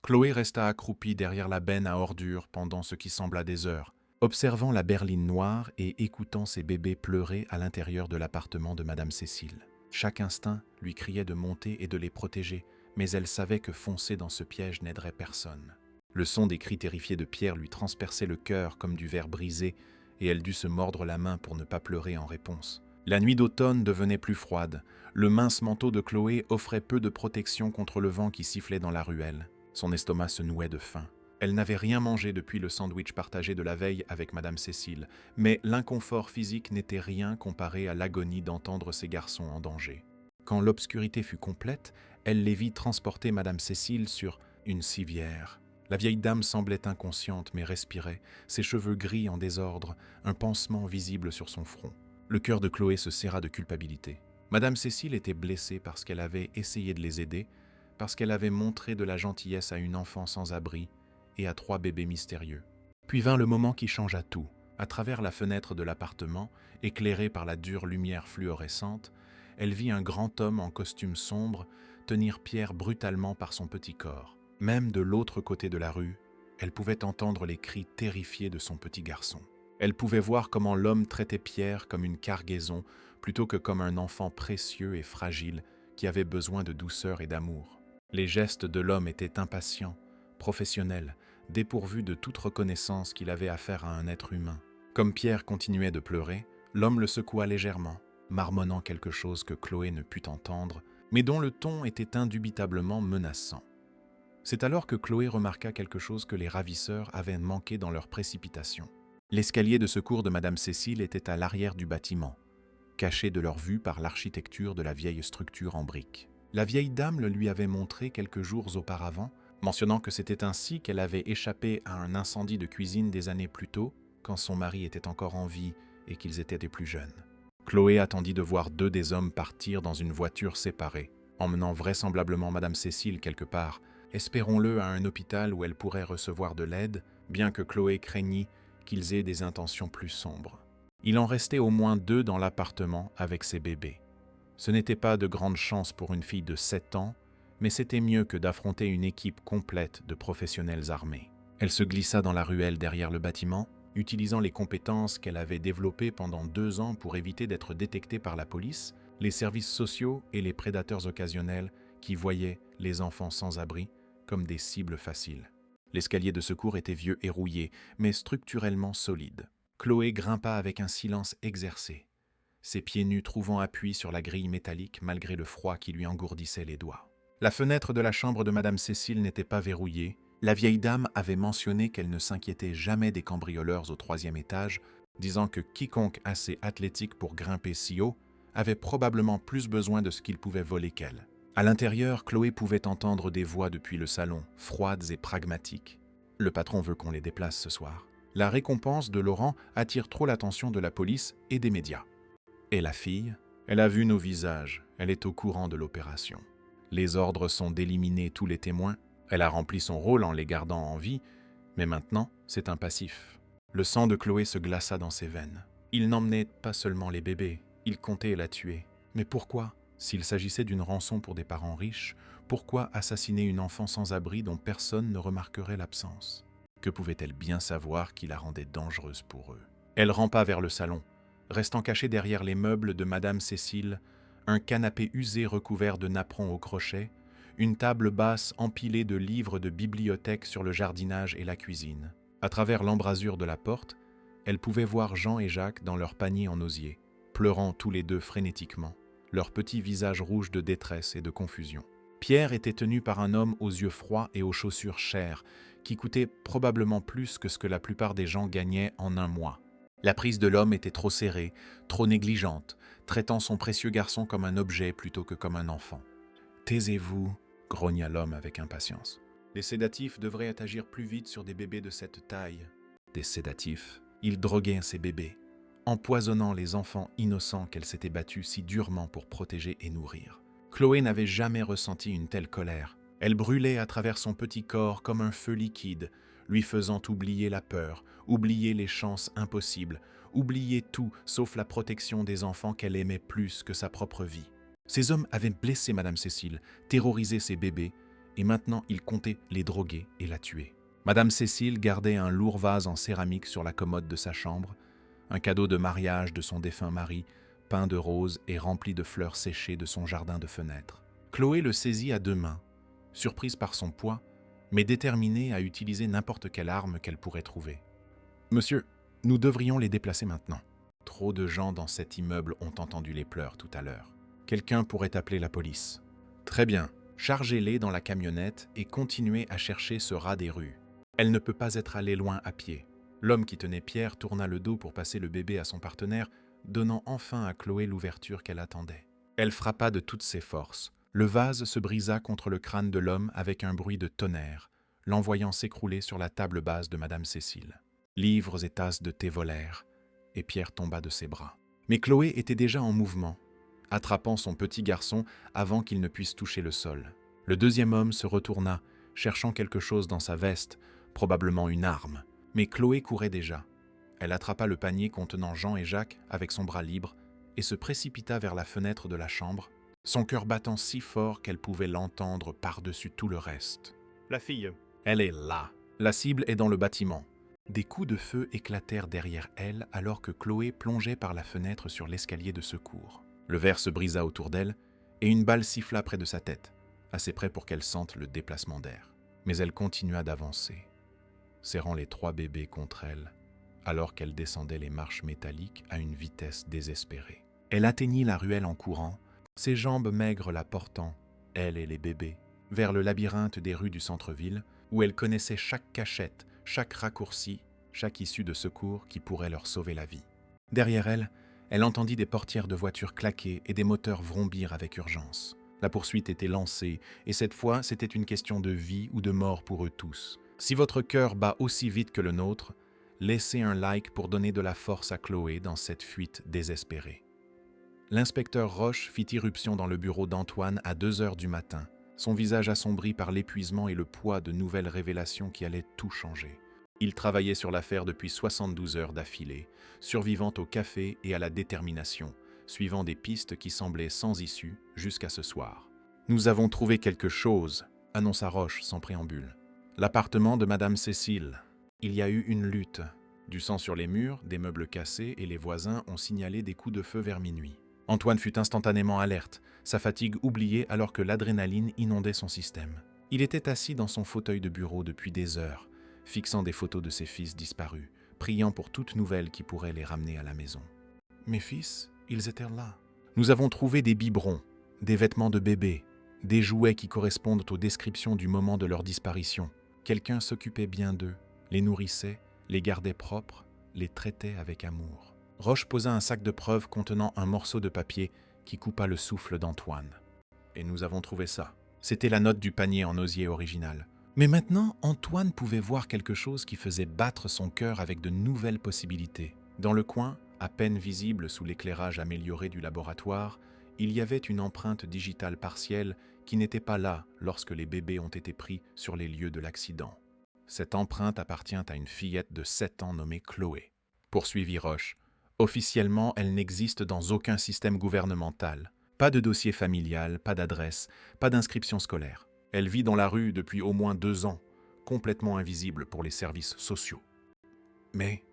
Chloé resta accroupie derrière la benne à ordures pendant ce qui sembla des heures, observant la berline noire et écoutant ses bébés pleurer à l'intérieur de l'appartement de Madame Cécile. Chaque instinct lui criait de monter et de les protéger, mais elle savait que foncer dans ce piège n'aiderait personne. Le son des cris terrifiés de Pierre lui transperçait le cœur comme du verre brisé, et elle dut se mordre la main pour ne pas pleurer en réponse. La nuit d'automne devenait plus froide. Le mince manteau de Chloé offrait peu de protection contre le vent qui sifflait dans la ruelle. Son estomac se nouait de faim. Elle n'avait rien mangé depuis le sandwich partagé de la veille avec Madame Cécile, mais l'inconfort physique n'était rien comparé à l'agonie d'entendre ses garçons en danger. Quand l'obscurité fut complète, elle les vit transporter Madame Cécile sur une civière. La vieille dame semblait inconsciente mais respirait, ses cheveux gris en désordre, un pansement visible sur son front. Le cœur de Chloé se serra de culpabilité. Madame Cécile était blessée parce qu'elle avait essayé de les aider, parce qu'elle avait montré de la gentillesse à une enfant sans abri et à 3 bébés mystérieux. Puis vint le moment qui changea tout. À travers la fenêtre de l'appartement, éclairée par la dure lumière fluorescente, elle vit un grand homme en costume sombre tenir Pierre brutalement par son petit corps. Même de l'autre côté de la rue, elle pouvait entendre les cris terrifiés de son petit garçon. Elle pouvait voir comment l'homme traitait Pierre comme une cargaison plutôt que comme un enfant précieux et fragile qui avait besoin de douceur et d'amour. Les gestes de l'homme étaient impatients, professionnels, dépourvus de toute reconnaissance qu'il avait affaire à un être humain. Comme Pierre continuait de pleurer, l'homme le secoua légèrement, marmonnant quelque chose que Chloé ne put entendre, mais dont le ton était indubitablement menaçant. C'est alors que Chloé remarqua quelque chose que les ravisseurs avaient manqué dans leur précipitation. L'escalier de secours de Madame Cécile était à l'arrière du bâtiment, caché de leur vue par l'architecture de la vieille structure en briques. La vieille dame le lui avait montré quelques jours auparavant, mentionnant que c'était ainsi qu'elle avait échappé à un incendie de cuisine des années plus tôt, quand son mari était encore en vie et qu'ils étaient des plus jeunes. Chloé attendit de voir 2 des hommes partir dans une voiture séparée, emmenant vraisemblablement Madame Cécile quelque part, espérons-le à un hôpital où elle pourrait recevoir de l'aide, bien que Chloé craignît qu'ils aient des intentions plus sombres. Il en restait au moins 2 dans l'appartement avec ses bébés. Ce n'était pas de grande chance pour une fille de 7 ans, mais c'était mieux que d'affronter une équipe complète de professionnels armés. Elle se glissa dans la ruelle derrière le bâtiment, utilisant les compétences qu'elle avait développées pendant 2 ans pour éviter d'être détectée par la police, les services sociaux et les prédateurs occasionnels qui voyaient les enfants sans abri comme des cibles faciles. L'escalier de secours était vieux et rouillé, mais structurellement solide. Chloé grimpa avec un silence exercé, ses pieds nus trouvant appui sur la grille métallique malgré le froid qui lui engourdissait les doigts. La fenêtre de la chambre de Madame Cécile n'était pas verrouillée. La vieille dame avait mentionné qu'elle ne s'inquiétait jamais des cambrioleurs au 3e étage, disant que quiconque assez athlétique pour grimper si haut avait probablement plus besoin de ce qu'il pouvait voler qu'elle. À l'intérieur, Chloé pouvait entendre des voix depuis le salon, froides et pragmatiques. « Le patron veut qu'on les déplace ce soir. La récompense de Laurent attire trop l'attention de la police et des médias. Et la fille, elle a vu nos visages, elle est au courant de l'opération. Les ordres sont d'éliminer tous les témoins. Elle a rempli son rôle en les gardant en vie, mais maintenant, c'est un passif. » Le sang de Chloé se glaça dans ses veines. Il n'emmenait pas seulement les bébés, il comptait la tuer. Mais pourquoi ? S'il s'agissait d'une rançon pour des parents riches, pourquoi assassiner une enfant sans abri dont personne ne remarquerait l'absence ? Que pouvait-elle bien savoir qui la rendait dangereuse pour eux ? Elle rampa vers le salon, restant cachée derrière les meubles de Madame Cécile, un canapé usé recouvert de napperons au crochet, une table basse empilée de livres de bibliothèque sur le jardinage et la cuisine. À travers l'embrasure de la porte, elle pouvait voir Jean et Jacques dans leur panier en osier, pleurant tous les deux frénétiquement, leurs petits visages rouges de détresse et de confusion. Pierre était tenu par un homme aux yeux froids et aux chaussures chères, qui coûtait probablement plus que ce que la plupart des gens gagnaient en un mois. La prise de l'homme était trop serrée, trop négligente, traitant son précieux garçon comme un objet plutôt que comme un enfant. « Taisez-vous » grogna l'homme avec impatience. « Les sédatifs devraient agir plus vite sur des bébés de cette taille. » Des sédatifs. Il droguait ces bébés, empoisonnant les enfants innocents qu'elle s'était battue si durement pour protéger et nourrir. Chloé n'avait jamais ressenti une telle colère. Elle brûlait à travers son petit corps comme un feu liquide, lui faisant oublier la peur, oublier les chances impossibles, oublier tout sauf la protection des enfants qu'elle aimait plus que sa propre vie. Ces hommes avaient blessé Madame Cécile, terrorisé ses bébés, et maintenant ils comptaient les droguer et la tuer. Madame Cécile gardait un lourd vase en céramique sur la commode de sa chambre, un cadeau de mariage de son défunt mari, peint de roses et rempli de fleurs séchées de son jardin de fenêtres. Chloé le saisit à deux mains, surprise par son poids, mais déterminée à utiliser n'importe quelle arme qu'elle pourrait trouver. « Monsieur, nous devrions les déplacer maintenant. Trop de gens dans cet immeuble ont entendu les pleurs tout à l'heure. Quelqu'un pourrait appeler la police. Très bien, chargez-les dans la camionnette et continuez à chercher ce rat des rues. Elle ne peut pas être allée loin à pied. » L'homme qui tenait Pierre tourna le dos pour passer le bébé à son partenaire, donnant enfin à Chloé l'ouverture qu'elle attendait. Elle frappa de toutes ses forces. Le vase se brisa contre le crâne de l'homme avec un bruit de tonnerre, l'envoyant s'écrouler sur la table basse de Madame Cécile. Livres et tasses de thé volèrent, et Pierre tomba de ses bras. Mais Chloé était déjà en mouvement, attrapant son petit garçon avant qu'il ne puisse toucher le sol. Le deuxième homme se retourna, cherchant quelque chose dans sa veste, probablement une arme. Mais Chloé courait déjà. Elle attrapa le panier contenant Jean et Jacques avec son bras libre et se précipita vers la fenêtre de la chambre, son cœur battant si fort qu'elle pouvait l'entendre par-dessus tout le reste. « La fille, elle est là. La cible est dans le bâtiment. » Des coups de feu éclatèrent derrière elle alors que Chloé plongeait par la fenêtre sur l'escalier de secours. Le verre se brisa autour d'elle et une balle siffla près de sa tête, assez près pour qu'elle sente le déplacement d'air. Mais elle continua d'avancer, serrant les trois bébés contre elle, alors qu'elle descendait les marches métalliques à une vitesse désespérée. Elle atteignit la ruelle en courant, ses jambes maigres la portant, elle et les bébés, vers le labyrinthe des rues du centre-ville, où elle connaissait chaque cachette, chaque raccourci, chaque issue de secours qui pourrait leur sauver la vie. Derrière elle, elle entendit des portières de voitures claquer et des moteurs vrombir avec urgence. La poursuite était lancée, et cette fois, c'était une question de vie ou de mort pour eux tous. Si votre cœur bat aussi vite que le nôtre, laissez un like pour donner de la force à Chloé dans cette fuite désespérée. L'inspecteur Roche fit irruption dans le bureau d'Antoine à 2h du matin, son visage assombri par l'épuisement et le poids de nouvelles révélations qui allaient tout changer. Il travaillait sur l'affaire depuis 72 heures d'affilée, survivant au café et à la détermination, suivant des pistes qui semblaient sans issue jusqu'à ce soir. « Nous avons trouvé quelque chose », annonça Roche sans préambule. « L'appartement de Madame Cécile. Il y a eu une lutte. Du sang sur les murs, des meubles cassés et les voisins ont signalé des coups de feu vers minuit. Antoine fut instantanément alerte, sa fatigue oubliée alors que l'adrénaline inondait son système. Il était assis dans son fauteuil de bureau depuis des heures, fixant des photos de ses fils disparus, priant pour toute nouvelle qui pourrait les ramener à la maison. « Mes fils, ils étaient là. Nous avons trouvé des biberons, des vêtements de bébé, des jouets qui correspondent aux descriptions du moment de leur disparition. Quelqu'un s'occupait bien d'eux, les nourrissait, les gardait propres, les traitait avec amour. » Roche posa un sac de preuves contenant un morceau de papier qui coupa le souffle d'Antoine. « Et nous avons trouvé ça. » C'était la note du panier en osier original. Mais maintenant, Antoine pouvait voir quelque chose qui faisait battre son cœur avec de nouvelles possibilités. Dans le coin, à peine visible sous l'éclairage amélioré du laboratoire, il y avait une empreinte digitale partielle qui n'était pas là lorsque les bébés ont été pris sur les lieux de l'accident. Cette empreinte appartient à une fillette de 7 ans nommée Chloé. Poursuivit Roche. Officiellement, elle n'existe dans aucun système gouvernemental. Pas de dossier familial, pas d'adresse, pas d'inscription scolaire. Elle vit dans la rue depuis au moins 2 ans, complètement invisible pour les services sociaux. Mais...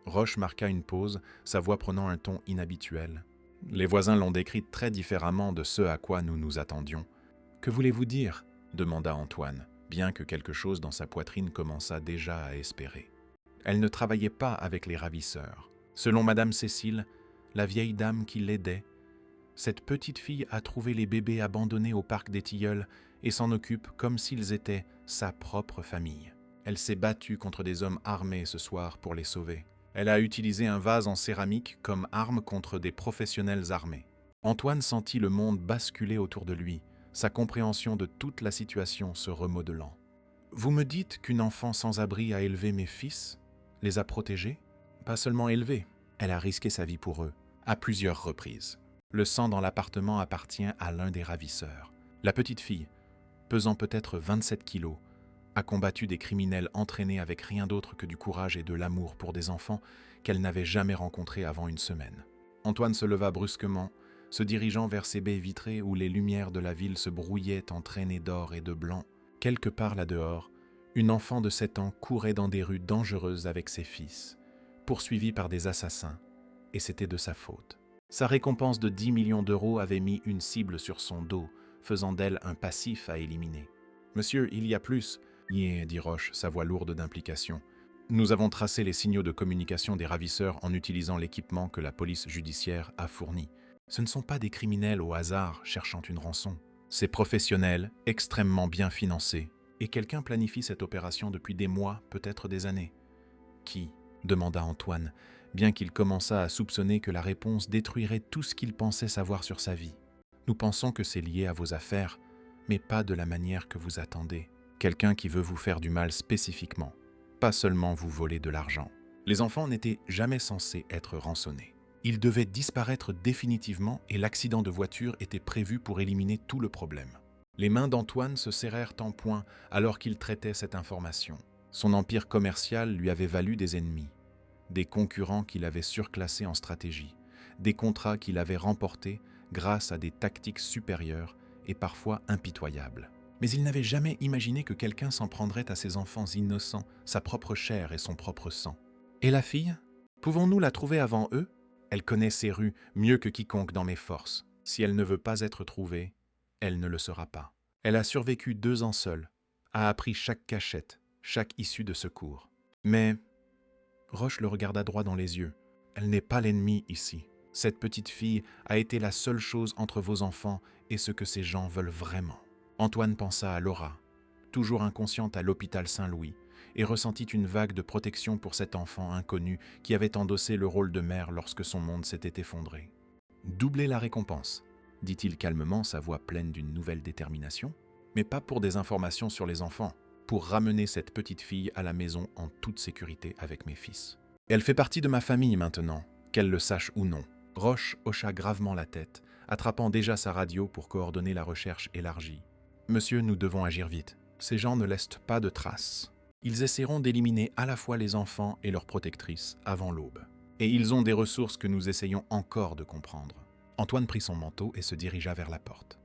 Roche marqua une pause, sa voix prenant un ton inhabituel. Les voisins l'ont décrite très différemment de ce à quoi nous nous attendions. « Que voulez-vous dire » demanda Antoine, bien que quelque chose dans sa poitrine commençât déjà à espérer. Elle ne travaillait pas avec les ravisseurs. Selon Madame Cécile, la vieille dame qui l'aidait. Cette petite fille a trouvé les bébés abandonnés au parc des Tilleuls et s'en occupe comme s'ils étaient sa propre famille. Elle s'est battue contre des hommes armés ce soir pour les sauver. Elle a utilisé un vase en céramique comme arme contre des professionnels armés. Antoine sentit le monde basculer autour de lui, sa compréhension de toute la situation se remodelant. « Vous me dites qu'une enfant sans abri a élevé mes fils, les a protégés? Pas seulement élevés, elle a risqué sa vie pour eux, à plusieurs reprises. Le sang dans l'appartement appartient à l'un des ravisseurs. La petite fille, pesant peut-être 27 kilos, a combattu des criminels entraînés avec rien d'autre que du courage et de l'amour pour des enfants qu'elle n'avait jamais rencontrés avant une semaine. » Antoine se leva brusquement, se dirigeant vers ces baies vitrées où les lumières de la ville se brouillaient en traînées d'or et de blanc. Quelque part là-dehors, une enfant de 7 ans courait dans des rues dangereuses avec ses fils, poursuivie par des assassins, et c'était de sa faute. Sa récompense de 10 millions d'euros avait mis une cible sur son dos, faisant d'elle un passif à éliminer. « Monsieur, il y a plus !» dit Roche, sa voix lourde d'implication. « Nous avons tracé les signaux de communication des ravisseurs en utilisant l'équipement que la police judiciaire a fourni. Ce ne sont pas des criminels au hasard cherchant une rançon. C'est professionnel, extrêmement bien financé, et quelqu'un planifie cette opération depuis des mois, peut-être des années. »« Qui ?» demanda Antoine, bien qu'il commençât à soupçonner que la réponse détruirait tout ce qu'il pensait savoir sur sa vie. « Nous pensons que c'est lié à vos affaires, mais pas de la manière que vous attendez. Quelqu'un qui veut vous faire du mal spécifiquement, pas seulement vous voler de l'argent. Les enfants n'étaient jamais censés être rançonnés. Ils devaient disparaître définitivement et l'accident de voiture était prévu pour éliminer tout le problème. » Les mains d'Antoine se serrèrent en poing alors qu'il traitait cette information. Son empire commercial lui avait valu des ennemis, des concurrents qu'il avait surclassés en stratégie, des contrats qu'il avait remportés grâce à des tactiques supérieures et parfois impitoyables. Mais il n'avait jamais imaginé que quelqu'un s'en prendrait à ses enfants innocents, sa propre chair et son propre sang. « Et la fille? Pouvons-nous la trouver avant eux? Elle connaît ces rues mieux que quiconque dans mes forces. Si elle ne veut pas être trouvée, elle ne le sera pas. Elle a survécu 2 ans seule, a appris chaque cachette, chaque issue de secours. Mais... » Roche le regarda droit dans les yeux. « Elle n'est pas l'ennemi ici. Cette petite fille a été la seule chose entre vos enfants et ce que ces gens veulent vraiment. » Antoine pensa à Laura, toujours inconsciente à l'hôpital Saint-Louis, et ressentit une vague de protection pour cet enfant inconnu qui avait endossé le rôle de mère lorsque son monde s'était effondré. « Doubler la récompense, » dit-il calmement, sa voix pleine d'une nouvelle détermination, « mais pas pour des informations sur les enfants, pour ramener cette petite fille à la maison en toute sécurité avec mes fils. Elle fait partie de ma famille maintenant, qu'elle le sache ou non. » Roche hocha gravement la tête, attrapant déjà sa radio pour coordonner la recherche élargie. « Monsieur, nous devons agir vite. Ces gens ne laissent pas de traces. Ils essaieront d'éliminer à la fois les enfants et leurs protectrices avant l'aube. Et ils ont des ressources que nous essayons encore de comprendre. » Antoine prit son manteau et se dirigea vers la porte.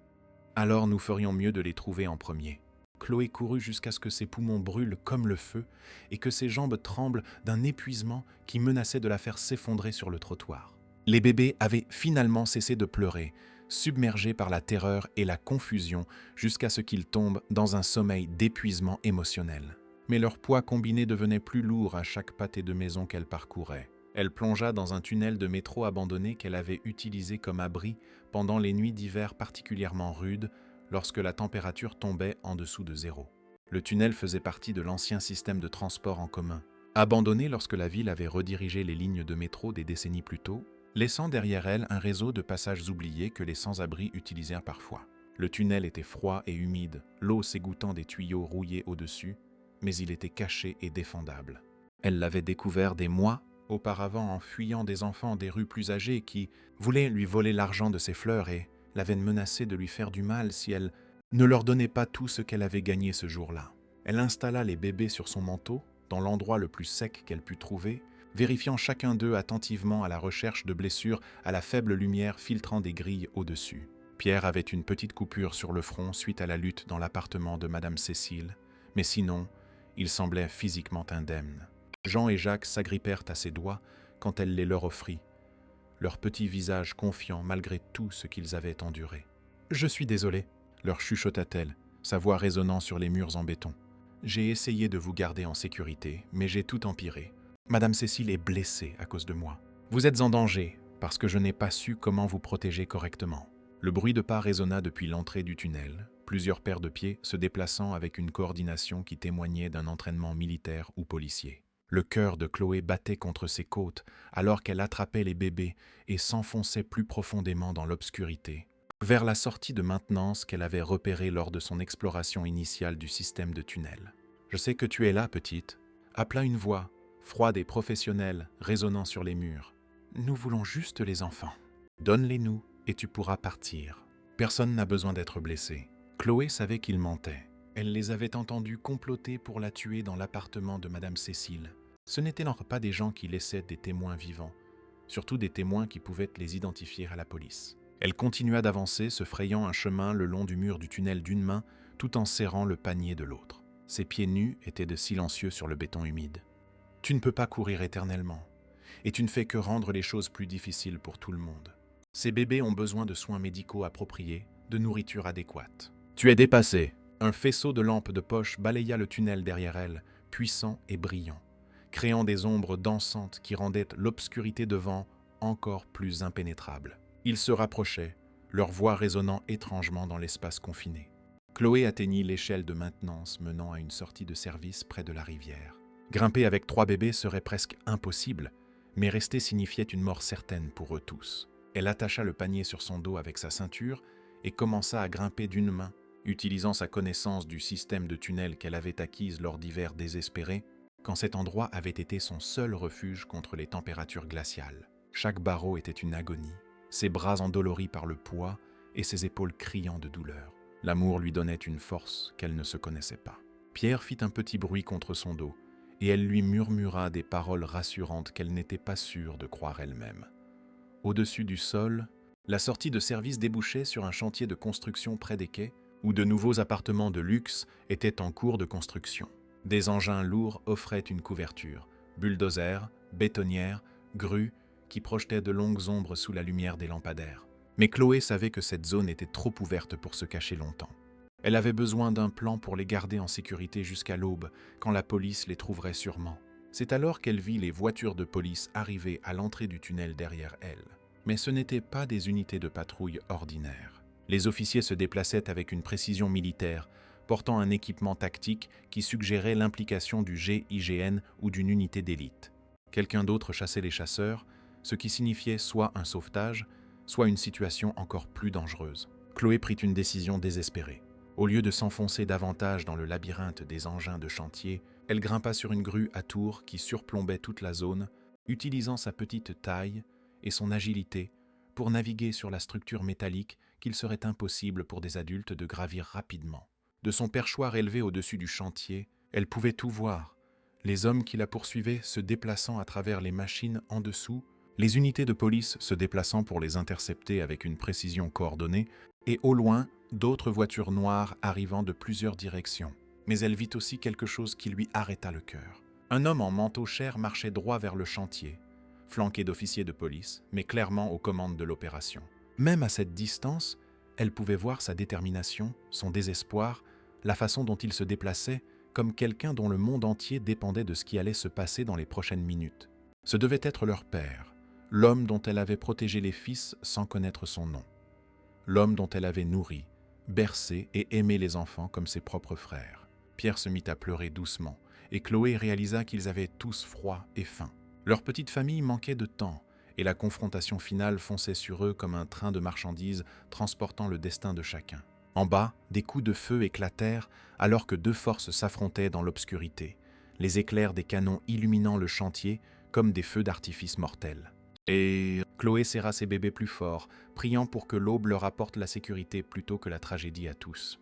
« Alors nous ferions mieux de les trouver en premier. » Chloé courut jusqu'à ce que ses poumons brûlent comme le feu et que ses jambes tremblent d'un épuisement qui menaçait de la faire s'effondrer sur le trottoir. Les bébés avaient finalement cessé de pleurer, submergés par la terreur et la confusion jusqu'à ce qu'ils tombent dans un sommeil d'épuisement émotionnel. Mais leur poids combiné devenait plus lourd à chaque pâté de maison qu'elle parcourait. Elle plongea dans un tunnel de métro abandonné qu'elle avait utilisé comme abri pendant les nuits d'hiver particulièrement rudes lorsque la température tombait en dessous de 0. Le tunnel faisait partie de l'ancien système de transport en commun, abandonné lorsque la ville avait redirigé les lignes de métro des décennies plus tôt, laissant derrière elle un réseau de passages oubliés que les sans-abri utilisèrent parfois. Le tunnel était froid et humide, l'eau s'égouttant des tuyaux rouillés au-dessus, mais il était caché et défendable. Elle l'avait découvert des mois auparavant en fuyant des enfants des rues plus âgés qui voulaient lui voler l'argent de ses fleurs et l'avaient menacée de lui faire du mal si elle ne leur donnait pas tout ce qu'elle avait gagné ce jour-là. Elle installa les bébés sur son manteau, dans l'endroit le plus sec qu'elle put trouver, vérifiant chacun d'eux attentivement à la recherche de blessures à la faible lumière filtrant des grilles au-dessus. Pierre avait une petite coupure sur le front suite à la lutte dans l'appartement de Madame Cécile, mais sinon, il semblait physiquement indemne. Jean et Jacques s'agrippèrent à ses doigts quand elle les leur offrit, leurs petits visages confiants malgré tout ce qu'ils avaient enduré. « Je suis désolée », leur chuchota-t-elle, sa voix résonnant sur les murs en béton. « J'ai essayé de vous garder en sécurité, mais j'ai tout empiré. Madame Cécile est blessée à cause de moi. Vous êtes en danger, parce que je n'ai pas su comment vous protéger correctement. » Le bruit de pas résonna depuis l'entrée du tunnel, plusieurs paires de pieds se déplaçant avec une coordination qui témoignait d'un entraînement militaire ou policier. Le cœur de Chloé battait contre ses côtes alors qu'elle attrapait les bébés et s'enfonçait plus profondément dans l'obscurité, vers la sortie de maintenance qu'elle avait repérée lors de son exploration initiale du système de tunnel. « Je sais que tu es là, petite », appela une voix, froide et professionnelle, résonnant sur les murs. « Nous voulons juste les enfants. Donne-les-nous et tu pourras partir. » Personne n'a besoin d'être blessé. Chloé savait qu'il mentait. Elle les avait entendus comploter pour la tuer dans l'appartement de Madame Cécile. Ce n'étaient alors pas des gens qui laissaient des témoins vivants, surtout des témoins qui pouvaient les identifier à la police. Elle continua d'avancer, se frayant un chemin le long du mur du tunnel d'une main, tout en serrant le panier de l'autre. Ses pieds nus étaient de silencieux sur le béton humide. « Tu ne peux pas courir éternellement, et tu ne fais que rendre les choses plus difficiles pour tout le monde. Ces bébés ont besoin de soins médicaux appropriés, de nourriture adéquate. Tu es dépassé. » Un faisceau de lampes de poche balaya le tunnel derrière elle, puissant et brillant, créant des ombres dansantes qui rendaient l'obscurité devant encore plus impénétrable. Ils se rapprochaient, leurs voix résonnant étrangement dans l'espace confiné. Chloé atteignit l'échelle de maintenance menant à une sortie de service près de la rivière. Grimper avec 3 bébés serait presque impossible, mais rester signifiait une mort certaine pour eux tous. Elle attacha le panier sur son dos avec sa ceinture et commença à grimper d'une main, utilisant sa connaissance du système de tunnel qu'elle avait acquise lors d'hivers désespérés, quand cet endroit avait été son seul refuge contre les températures glaciales. Chaque barreau était une agonie, ses bras endoloris par le poids et ses épaules criant de douleur. L'amour lui donnait une force qu'elle ne se connaissait pas. Pierre fit un petit bruit contre son dos, et elle lui murmura des paroles rassurantes qu'elle n'était pas sûre de croire elle-même. Au-dessus du sol, la sortie de service débouchait sur un chantier de construction près des quais, où de nouveaux appartements de luxe étaient en cours de construction. Des engins lourds offraient une couverture, bulldozers, bétonnières, grues, qui projetaient de longues ombres sous la lumière des lampadaires. Mais Chloé savait que cette zone était trop ouverte pour se cacher longtemps. Elle avait besoin d'un plan pour les garder en sécurité jusqu'à l'aube, quand la police les trouverait sûrement. C'est alors qu'elle vit les voitures de police arriver à l'entrée du tunnel derrière elle. Mais ce n'étaient pas des unités de patrouille ordinaires. Les officiers se déplaçaient avec une précision militaire, portant un équipement tactique qui suggérait l'implication du GIGN ou d'une unité d'élite. Quelqu'un d'autre chassait les chasseurs, ce qui signifiait soit un sauvetage, soit une situation encore plus dangereuse. Chloé prit une décision désespérée. Au lieu de s'enfoncer davantage dans le labyrinthe des engins de chantier, elle grimpa sur une grue à tours qui surplombait toute la zone, utilisant sa petite taille et son agilité pour naviguer sur la structure métallique qu'il serait impossible pour des adultes de gravir rapidement. De son perchoir élevé au-dessus du chantier, elle pouvait tout voir. Les hommes qui la poursuivaient se déplaçant à travers les machines en dessous, les unités de police se déplaçant pour les intercepter avec une précision coordonnée, et au loin, d'autres voitures noires arrivant de plusieurs directions. Mais elle vit aussi quelque chose qui lui arrêta le cœur. Un homme en manteau cher marchait droit vers le chantier, flanqué d'officiers de police, mais clairement aux commandes de l'opération. Même à cette distance, elle pouvait voir sa détermination, son désespoir, la façon dont il se déplaçait, comme quelqu'un dont le monde entier dépendait de ce qui allait se passer dans les prochaines minutes. Ce devait être leur père, l'homme dont elle avait protégé les fils sans connaître son nom, l'homme dont elle avait nourri, bercé et aimé les enfants comme ses propres frères. Pierre se mit à pleurer doucement, et Chloé réalisa qu'ils avaient tous froid et faim. Leur petite famille manquait de temps, et la confrontation finale fonçait sur eux comme un train de marchandises transportant le destin de chacun. En bas, des coups de feu éclatèrent alors que 2 forces s'affrontaient dans l'obscurité, les éclairs des canons illuminant le chantier comme des feux d'artifice mortels. Et Chloé serra ses bébés plus fort, priant pour que l'aube leur apporte la sécurité plutôt que la tragédie à tous.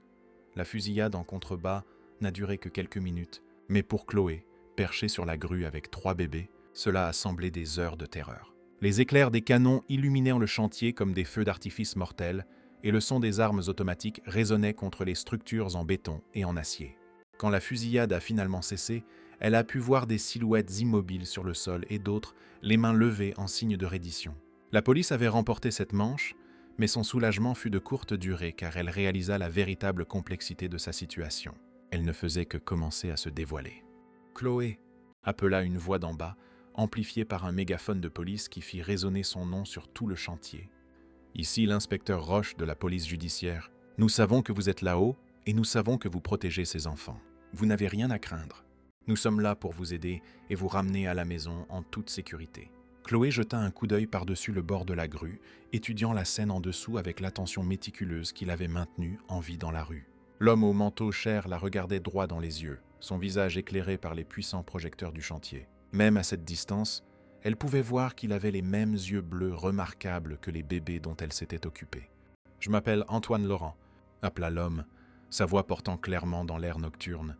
La fusillade en contrebas n'a duré que quelques minutes, mais pour Chloé, perchée sur la grue avec 3 bébés, cela a semblé des heures de terreur. Les éclairs des canons illuminèrent le chantier comme des feux d'artifice mortels, et le son des armes automatiques résonnait contre les structures en béton et en acier. Quand la fusillade a finalement cessé, elle a pu voir des silhouettes immobiles sur le sol et d'autres, les mains levées en signe de reddition. La police avait remporté cette manche, mais son soulagement fut de courte durée car elle réalisa la véritable complexité de sa situation. Elle ne faisait que commencer à se dévoiler. « Chloé !» appela une voix d'en bas, amplifié par un mégaphone de police qui fit résonner son nom sur tout le chantier. « Ici l'inspecteur Roche de la police judiciaire. Nous savons que vous êtes là-haut et nous savons que vous protégez ces enfants. Vous n'avez rien à craindre. Nous sommes là pour vous aider et vous ramener à la maison en toute sécurité. » Chloé jeta un coup d'œil par-dessus le bord de la grue, étudiant la scène en dessous avec l'attention méticuleuse qu'il avait maintenue en vie dans la rue. L'homme au manteau cher la regardait droit dans les yeux, son visage éclairé par les puissants projecteurs du chantier. Même à cette distance, elle pouvait voir qu'il avait les mêmes yeux bleus remarquables que les bébés dont elle s'était occupée. « Je m'appelle Antoine Laurent », appela l'homme, sa voix portant clairement dans l'air nocturne,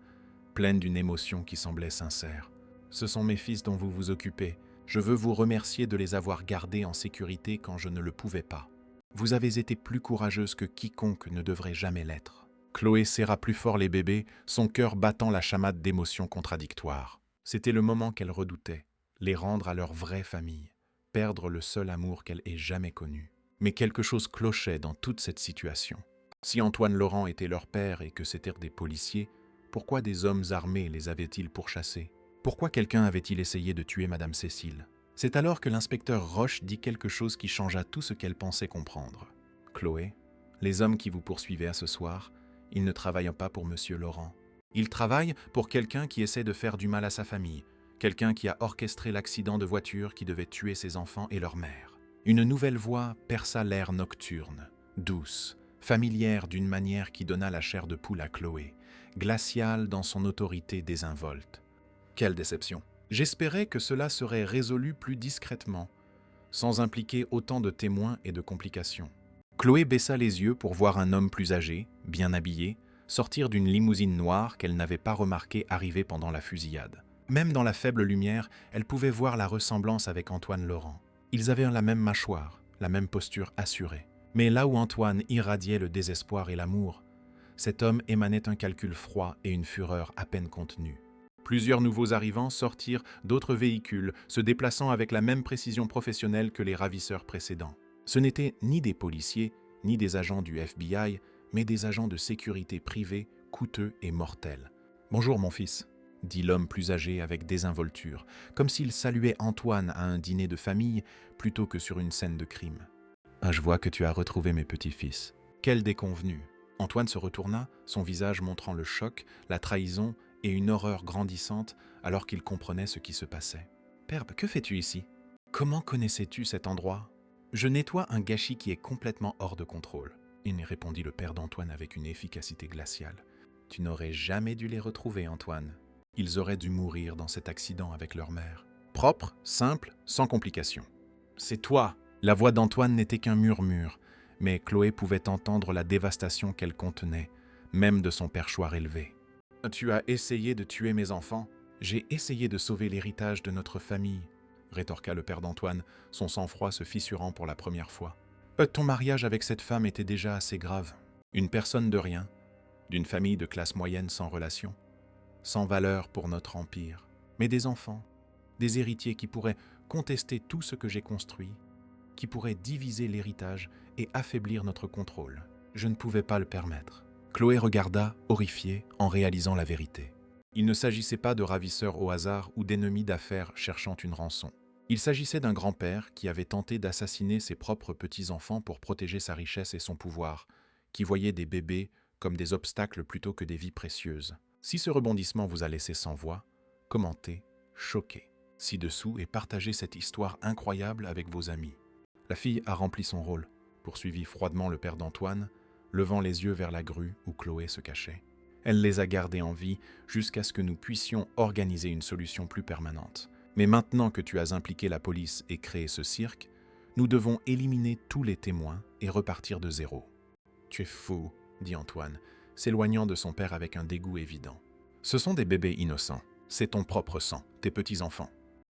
pleine d'une émotion qui semblait sincère. « Ce sont mes fils dont vous vous occupez. Je veux vous remercier de les avoir gardés en sécurité quand je ne le pouvais pas. Vous avez été plus courageuse que quiconque ne devrait jamais l'être. » Chloé serra plus fort les bébés, son cœur battant la chamade d'émotions contradictoires. C'était le moment qu'elle redoutait, les rendre à leur vraie famille, perdre le seul amour qu'elle ait jamais connu. Mais quelque chose clochait dans toute cette situation. Si Antoine Laurent était leur père et que c'étaient des policiers, pourquoi des hommes armés les avaient-ils pourchassés ? Pourquoi quelqu'un avait-il essayé de tuer Madame Cécile ? C'est alors que l'inspecteur Roche dit quelque chose qui changea tout ce qu'elle pensait comprendre. « Chloé, les hommes qui vous poursuivaient à ce soir, ils ne travaillent pas pour Monsieur Laurent. Ils travaillent pour quelqu'un qui essaie de faire du mal à sa famille, quelqu'un qui a orchestré l'accident de voiture qui devait tuer ses enfants et leur mère. » Une nouvelle voix perça l'air nocturne, douce, familière d'une manière qui donna la chair de poule à Chloé, glaciale dans son autorité désinvolte. Quelle déception! J'espérais que cela serait résolu plus discrètement, sans impliquer autant de témoins et de complications. Chloé baissa les yeux pour voir un homme plus âgé, bien habillé, sortir d'une limousine noire qu'elle n'avait pas remarqué arriver pendant la fusillade. Même dans la faible lumière, elle pouvait voir la ressemblance avec Antoine Laurent. Ils avaient la même mâchoire, la même posture assurée. Mais là où Antoine irradiait le désespoir et l'amour, cet homme émanait un calcul froid et une fureur à peine contenue. Plusieurs nouveaux arrivants sortirent d'autres véhicules, se déplaçant avec la même précision professionnelle que les ravisseurs précédents. Ce n'étaient ni des policiers, ni des agents du FBI, mais des agents de sécurité privés, coûteux et mortels. « Bonjour mon fils », dit l'homme plus âgé avec désinvolture, comme s'il saluait Antoine à un dîner de famille plutôt que sur une scène de crime. « Ah, je vois que tu as retrouvé mes petits-fils. Quelle déconvenue !» Antoine se retourna, son visage montrant le choc, la trahison et une horreur grandissante alors qu'il comprenait ce qui se passait. « Perbe, que fais-tu ici ? Comment connaissais-tu cet endroit ? » « Je nettoie un gâchis qui est complètement hors de contrôle, » répondit le père d'Antoine avec une efficacité glaciale. « Tu n'aurais jamais dû les retrouver, Antoine. Ils auraient dû mourir dans cet accident avec leur mère. Propre, simple, sans complications. »« C'est toi !» La voix d'Antoine n'était qu'un murmure, mais Chloé pouvait entendre la dévastation qu'elle contenait, même de son perchoir élevé. « Tu as essayé de tuer mes enfants ? J'ai essayé de sauver l'héritage de notre famille, » rétorqua le père d'Antoine, son sang-froid se fissurant pour la première fois. « Ton mariage avec cette femme était déjà assez grave. Une personne de rien, d'une famille de classe moyenne sans relation, sans valeur pour notre empire, mais des enfants, des héritiers qui pourraient contester tout ce que j'ai construit, qui pourraient diviser l'héritage et affaiblir notre contrôle. Je ne pouvais pas le permettre. » Chloé regarda, horrifiée, en réalisant la vérité. Il ne s'agissait pas de ravisseurs au hasard ou d'ennemis d'affaires cherchant une rançon. Il s'agissait d'un grand-père qui avait tenté d'assassiner ses propres petits-enfants pour protéger sa richesse et son pouvoir, qui voyait des bébés comme des obstacles plutôt que des vies précieuses. Si ce rebondissement vous a laissé sans voix, commentez, choquez ci-dessous et partagez cette histoire incroyable avec vos amis. La fille a rempli son rôle, poursuivit froidement le père d'Antoine, levant les yeux vers la grue où Chloé se cachait. Elle les a gardés en vie jusqu'à ce que nous puissions organiser une solution plus permanente. Mais maintenant que tu as impliqué la police et créé ce cirque, nous devons éliminer tous les témoins et repartir de zéro. « Tu es fou, » dit Antoine, s'éloignant de son père avec un dégoût évident. « Ce sont des bébés innocents. C'est ton propre sang, tes petits-enfants.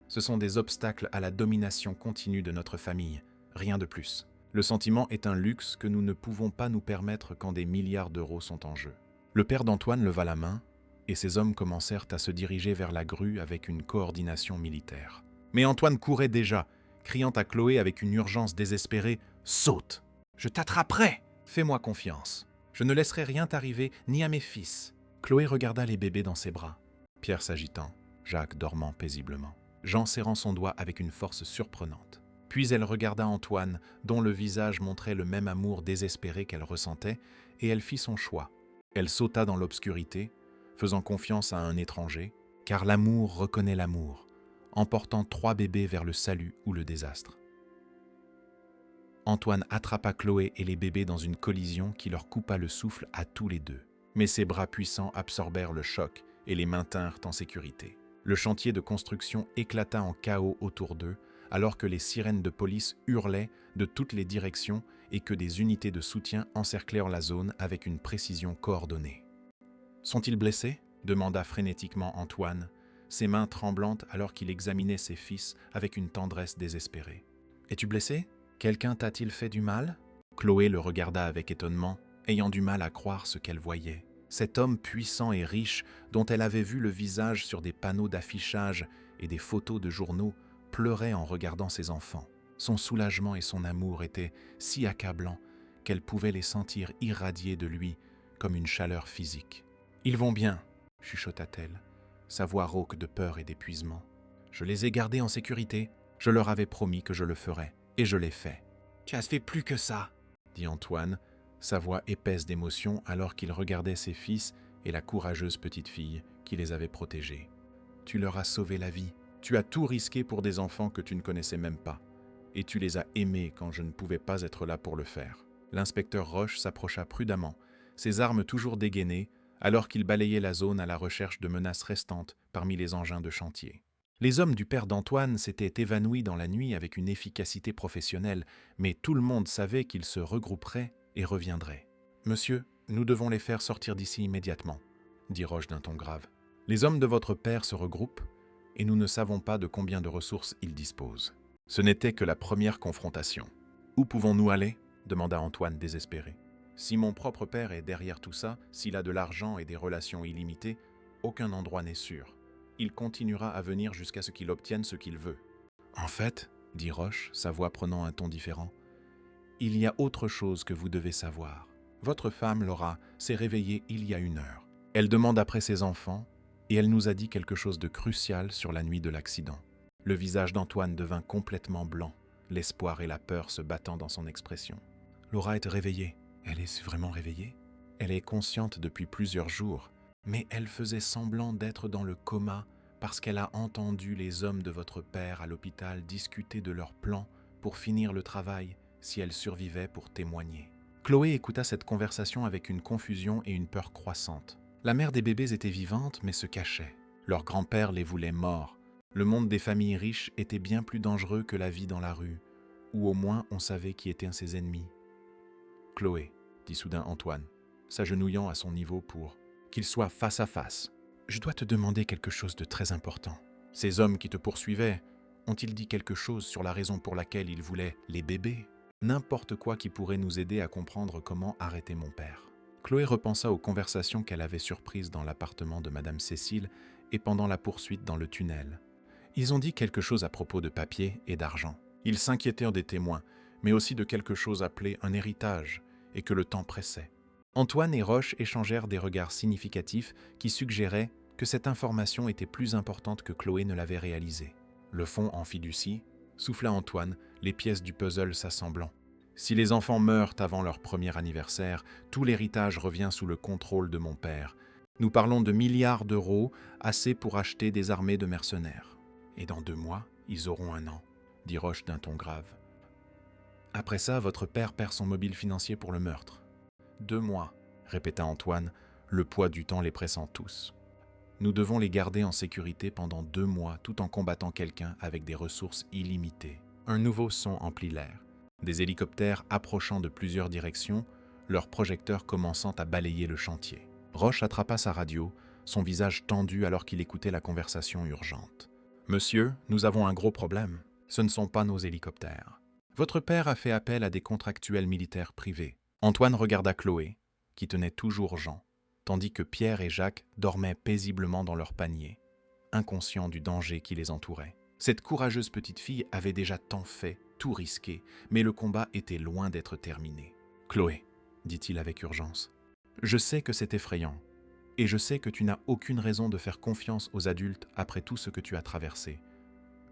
Ce sont des obstacles à la domination continue de notre famille, rien de plus. Le sentiment est un luxe que nous ne pouvons pas nous permettre quand des milliards d'euros sont en jeu. » Le père d'Antoine leva la main, et ses hommes commencèrent à se diriger vers la grue avec une coordination militaire. Mais Antoine courait déjà, criant à Chloé avec une urgence désespérée « Saute ! Je t'attraperai ! Fais-moi confiance. Je ne laisserai rien t'arriver, ni à mes fils. » Chloé regarda les bébés dans ses bras, Pierre s'agitant, Jacques dormant paisiblement. Jean serrant son doigt avec une force surprenante. Puis elle regarda Antoine, dont le visage montrait le même amour désespéré qu'elle ressentait, et elle fit son choix. Elle sauta dans l'obscurité, faisant confiance à un étranger, car l'amour reconnaît l'amour, emportant 3 bébés vers le salut ou le désastre. Antoine attrapa Chloé et les bébés dans une collision qui leur coupa le souffle à tous les deux. Mais ses bras puissants absorbèrent le choc et les maintinrent en sécurité. Le chantier de construction éclata en chaos autour d'eux, alors que les sirènes de police hurlaient de toutes les directions et que des unités de soutien encerclèrent la zone avec une précision coordonnée. « Sont-ils blessés ?» demanda frénétiquement Antoine, ses mains tremblantes alors qu'il examinait ses fils avec une tendresse désespérée. « Es-tu blessé ? Quelqu'un t'a-t-il fait du mal ?» Chloé le regarda avec étonnement, ayant du mal à croire ce qu'elle voyait. Cet homme puissant et riche, dont elle avait vu le visage sur des panneaux d'affichage et des photos de journaux, pleurait en regardant ses enfants. Son soulagement et son amour étaient si accablants qu'elle pouvait les sentir irradier de lui comme une chaleur physique. « Ils vont bien, » chuchota-t-elle, sa voix rauque de peur et d'épuisement. « Je les ai gardés en sécurité. Je leur avais promis que je le ferais, et je l'ai fait. »« Tu as fait plus que ça, » dit Antoine, sa voix épaisse d'émotion alors qu'il regardait ses fils et la courageuse petite fille qui les avait protégés. « Tu leur as sauvé la vie. Tu as tout risqué pour des enfants que tu ne connaissais même pas. Et tu les as aimés quand je ne pouvais pas être là pour le faire. » L'inspecteur Roche s'approcha prudemment, ses armes toujours dégainées, alors qu'il balayait la zone à la recherche de menaces restantes parmi les engins de chantier. Les hommes du père d'Antoine s'étaient évanouis dans la nuit avec une efficacité professionnelle, mais tout le monde savait qu'ils se regrouperaient et reviendraient. « Monsieur, nous devons les faire sortir d'ici immédiatement, » dit Roche d'un ton grave. « Les hommes de votre père se regroupent, et nous ne savons pas de combien de ressources ils disposent. » Ce n'était que la première confrontation. « Où pouvons-nous aller ?» demanda Antoine désespéré. « Si mon propre père est derrière tout ça, s'il a de l'argent et des relations illimitées, aucun endroit n'est sûr. Il continuera à venir jusqu'à ce qu'il obtienne ce qu'il veut. »« En fait, » dit Roche, sa voix prenant un ton différent, « il y a autre chose que vous devez savoir. Votre femme, Laura, s'est réveillée il y a 1 heure. Elle demande après ses enfants, et elle nous a dit quelque chose de crucial sur la nuit de l'accident. » Le visage d'Antoine devint complètement blanc, l'espoir et la peur se battant dans son expression. « Laura est réveillée. Elle est vraiment réveillée ? Elle est consciente depuis plusieurs jours, mais elle faisait semblant d'être dans le coma parce qu'elle a entendu les hommes de votre père à l'hôpital discuter de leur plan pour finir le travail si elle survivait pour témoigner. » Chloé écouta cette conversation avec une confusion et une peur croissante. La mère des bébés était vivante mais se cachait. Leur grand-père les voulait morts. Le monde des familles riches était bien plus dangereux que la vie dans la rue, ou au moins on savait qui étaient ses ennemis. « Chloé, » dit soudain Antoine, s'agenouillant à son niveau pour qu'il soit face à face. « Je dois te demander quelque chose de très important. Ces hommes qui te poursuivaient, ont-ils dit quelque chose sur la raison pour laquelle ils voulaient les bébés ? N'importe quoi qui pourrait nous aider à comprendre comment arrêter mon père. » Chloé repensa aux conversations qu'elle avait surprises dans l'appartement de Madame Cécile et pendant la poursuite dans le tunnel. Ils ont dit quelque chose à propos de papier et d'argent. Ils s'inquiétèrent des témoins, mais aussi de quelque chose appelé un héritage, et que le temps pressait. Antoine et Roche échangèrent des regards significatifs qui suggéraient que cette information était plus importante que Chloé ne l'avait réalisé. Le fond en fiducie, souffla Antoine, les pièces du puzzle s'assemblant. Si les enfants meurent avant leur premier anniversaire, tout l'héritage revient sous le contrôle de mon père. Nous parlons de milliards d'euros, assez pour acheter des armées de mercenaires. Et dans 2 mois, ils auront 1 an, dit Roche d'un ton grave. Après ça, votre père perd son mobile financier pour le meurtre. 2 mois, répéta Antoine, le poids du temps les pressant tous. Nous devons les garder en sécurité pendant 2 mois tout en combattant quelqu'un avec des ressources illimitées. Un nouveau son emplit l'air. Des hélicoptères approchant de plusieurs directions, leurs projecteurs commençant à balayer le chantier. Roche attrapa sa radio, son visage tendu alors qu'il écoutait la conversation urgente. « Monsieur, nous avons un gros problème. Ce ne sont pas nos hélicoptères. Votre père a fait appel à des contractuels militaires privés. » Antoine regarda Chloé, qui tenait toujours Jean, tandis que Pierre et Jacques dormaient paisiblement dans leur panier, inconscients du danger qui les entourait. Cette courageuse petite fille avait déjà tant fait, tout risqué, mais le combat était loin d'être terminé. « Chloé, » dit-il avec urgence, « je sais que c'est effrayant, et je sais que tu n'as aucune raison de faire confiance aux adultes après tout ce que tu as traversé.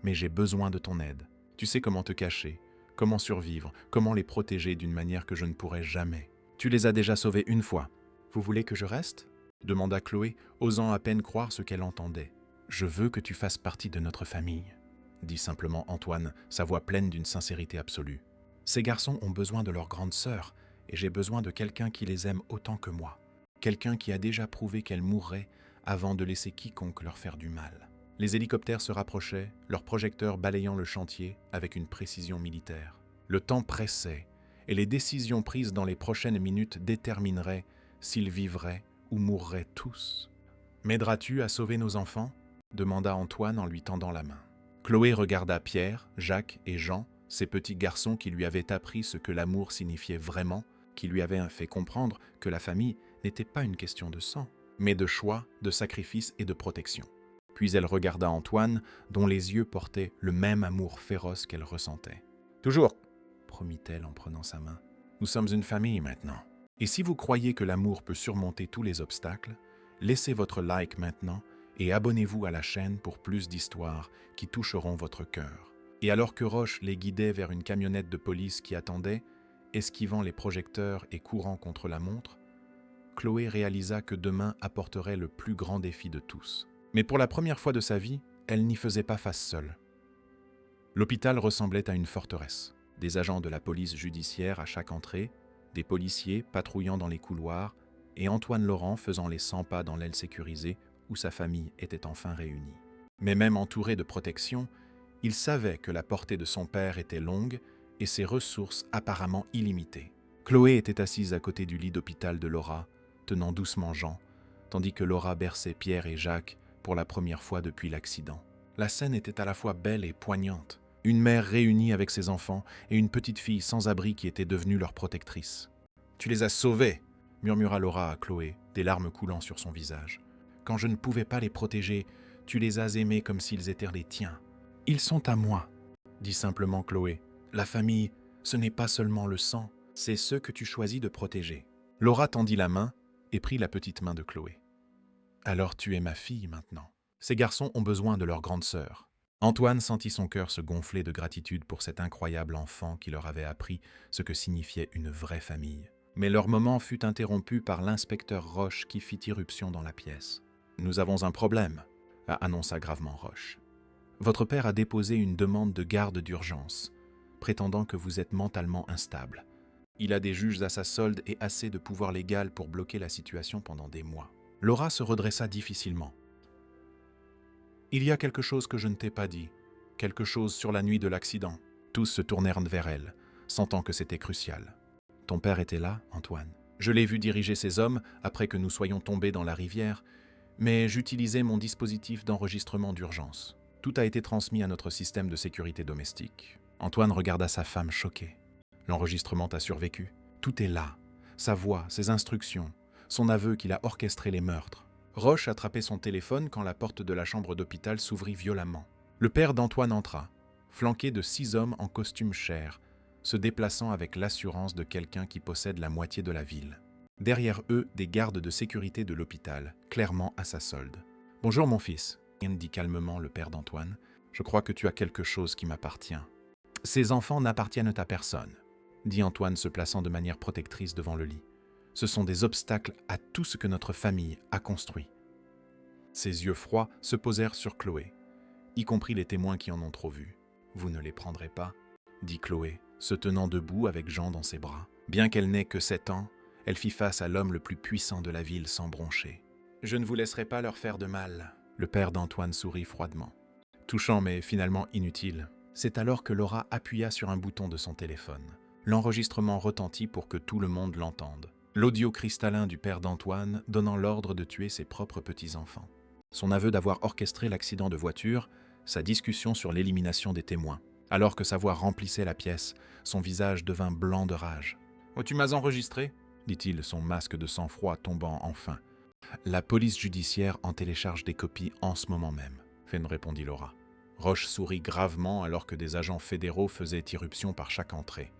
mais j'ai besoin de ton aide. Tu sais comment te cacher, comment survivre, comment les protéger d'une manière que je ne pourrais jamais. Tu les as déjà sauvés une fois. Vous voulez que je reste ? Demanda Chloé, osant à peine croire ce qu'elle entendait. Je veux que tu fasses partie de notre famille, dit simplement Antoine, sa voix pleine d'une sincérité absolue. Ces garçons ont besoin de leur grande sœur, et j'ai besoin de quelqu'un qui les aime autant que moi. Quelqu'un qui a déjà prouvé qu'elle mourrait avant de laisser quiconque leur faire du mal. Les hélicoptères se rapprochaient, leurs projecteurs balayant le chantier avec une précision militaire. Le temps pressait, et les décisions prises dans les prochaines minutes détermineraient s'ils vivraient ou mourraient tous. « M'aideras-tu à sauver nos enfants ?» demanda Antoine en lui tendant la main. Chloé regarda Pierre, Jacques et Jean, ces petits garçons qui lui avaient appris ce que l'amour signifiait vraiment, qui lui avaient fait comprendre que la famille n'était pas une question de sang, mais de choix, de sacrifice et de protection. Puis elle regarda Antoine, dont les yeux portaient le même amour féroce qu'elle ressentait. « Toujours !» promit-elle en prenant sa main. « Nous sommes une famille maintenant. Et si vous croyez que l'amour peut surmonter tous les obstacles, laissez votre like maintenant et abonnez-vous à la chaîne pour plus d'histoires qui toucheront votre cœur. » Et alors que Roche les guidait vers une camionnette de police qui attendait, esquivant les projecteurs et courant contre la montre, Chloé réalisa que demain apporterait le plus grand défi de tous. Mais pour la première fois de sa vie, elle n'y faisait pas face seule. L'hôpital ressemblait à une forteresse. Des agents de la police judiciaire à chaque entrée, des policiers patrouillant dans les couloirs et Antoine Laurent faisant les 100 pas dans l'aile sécurisée où sa famille était enfin réunie. Mais même entouré de protection, il savait que la portée de son père était longue et ses ressources apparemment illimitées. Chloé était assise à côté du lit d'hôpital de Laura, tenant doucement Jean, tandis que Laura berçait Pierre et Jacques pour la première fois depuis l'accident. La scène était à la fois belle et poignante. Une mère réunie avec ses enfants et une petite fille sans abri qui était devenue leur protectrice. « Tu les as sauvés !» murmura Laura à Chloé, des larmes coulant sur son visage. « Quand je ne pouvais pas les protéger, tu les as aimés comme s'ils étaient les tiens. »« Ils sont à moi !» dit simplement Chloé. « La famille, ce n'est pas seulement le sang, c'est ceux que tu choisis de protéger. » Laura tendit la main et prit la petite main de Chloé. « Alors tu es ma fille maintenant. Ces garçons ont besoin de leur grande sœur. » Antoine sentit son cœur se gonfler de gratitude pour cet incroyable enfant qui leur avait appris ce que signifiait une vraie famille. Mais leur moment fut interrompu par l'inspecteur Roche qui fit irruption dans la pièce. « Nous avons un problème », annonça gravement Roche. « Votre père a déposé une demande de garde d'urgence, prétendant que vous êtes mentalement instable. Il a des juges à sa solde et assez de pouvoir légal pour bloquer la situation pendant des mois. » Laura se redressa difficilement. « Il y a quelque chose que je ne t'ai pas dit, quelque chose sur la nuit de l'accident. » Tous se tournèrent vers elle, sentant que c'était crucial. « Ton père était là, Antoine. Je l'ai vu diriger ses hommes après que nous soyons tombés dans la rivière, mais j'utilisais mon dispositif d'enregistrement d'urgence. Tout a été transmis à notre système de sécurité domestique. » Antoine regarda sa femme choquée. « L'enregistrement t'a survécu. Tout est là. Sa voix, ses instructions, son aveu qu'il a orchestré les meurtres. » Roche attrapait son téléphone quand la porte de la chambre d'hôpital s'ouvrit violemment. Le père d'Antoine entra, flanqué de 6 hommes en costume chair, se déplaçant avec l'assurance de quelqu'un qui possède la moitié de la ville. Derrière eux, des gardes de sécurité de l'hôpital, clairement à sa solde. « Bonjour mon fils, » dit calmement le père d'Antoine. « Je crois que tu as quelque chose qui m'appartient. »« Ces enfants n'appartiennent à personne, » dit Antoine se plaçant de manière protectrice devant le lit. « Ce sont des obstacles à tout ce que notre famille a construit. » Ses yeux froids se posèrent sur Chloé, y compris les témoins qui en ont trop vu. « Vous ne les prendrez pas ?» dit Chloé, se tenant debout avec Jean dans ses bras. Bien qu'elle n'ait que 7 ans, elle fit face à l'homme le plus puissant de la ville sans broncher. « Je ne vous laisserai pas leur faire de mal. » Le père d'Antoine sourit froidement. Touchant mais finalement inutile. C'est alors que Laura appuya sur un bouton de son téléphone. L'enregistrement retentit pour que tout le monde l'entende. L'audio cristallin du père d'Antoine donnant l'ordre de tuer ses propres petits-enfants. Son aveu d'avoir orchestré l'accident de voiture, sa discussion sur l'élimination des témoins. Alors que sa voix remplissait la pièce, son visage devint blanc de rage. « Oh, tu m'as enregistré ?» dit-il, son masque de sang-froid tombant enfin. « La police judiciaire en télécharge des copies en ce moment même, » répondit Laura. Roche sourit gravement alors que des agents fédéraux faisaient irruption par chaque entrée.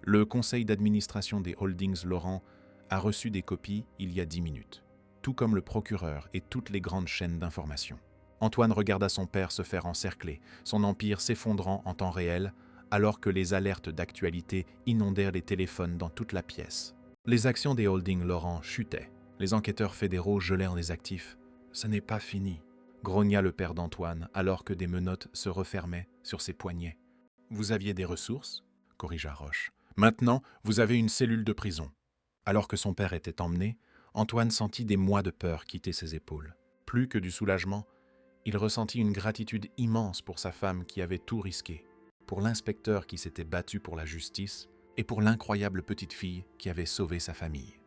Le conseil d'administration des Holdings Laurent a reçu des copies il y a 10 minutes, tout comme le procureur et toutes les grandes chaînes d'information. Antoine regarda son père se faire encercler, son empire s'effondrant en temps réel, alors que les alertes d'actualité inondèrent les téléphones dans toute la pièce. Les actions des holdings Laurent chutaient. Les enquêteurs fédéraux gelèrent les actifs. « Ce n'est pas fini », grogna le père d'Antoine, alors que des menottes se refermaient sur ses poignets. « Vous aviez des ressources ?» corrigea Roche. « Maintenant, vous avez une cellule de prison. » Alors que son père était emmené, Antoine sentit des mois de peur quitter ses épaules. Plus que du soulagement, il ressentit une gratitude immense pour sa femme qui avait tout risqué, pour l'inspecteur qui s'était battu pour la justice et pour l'incroyable petite fille qui avait sauvé sa famille.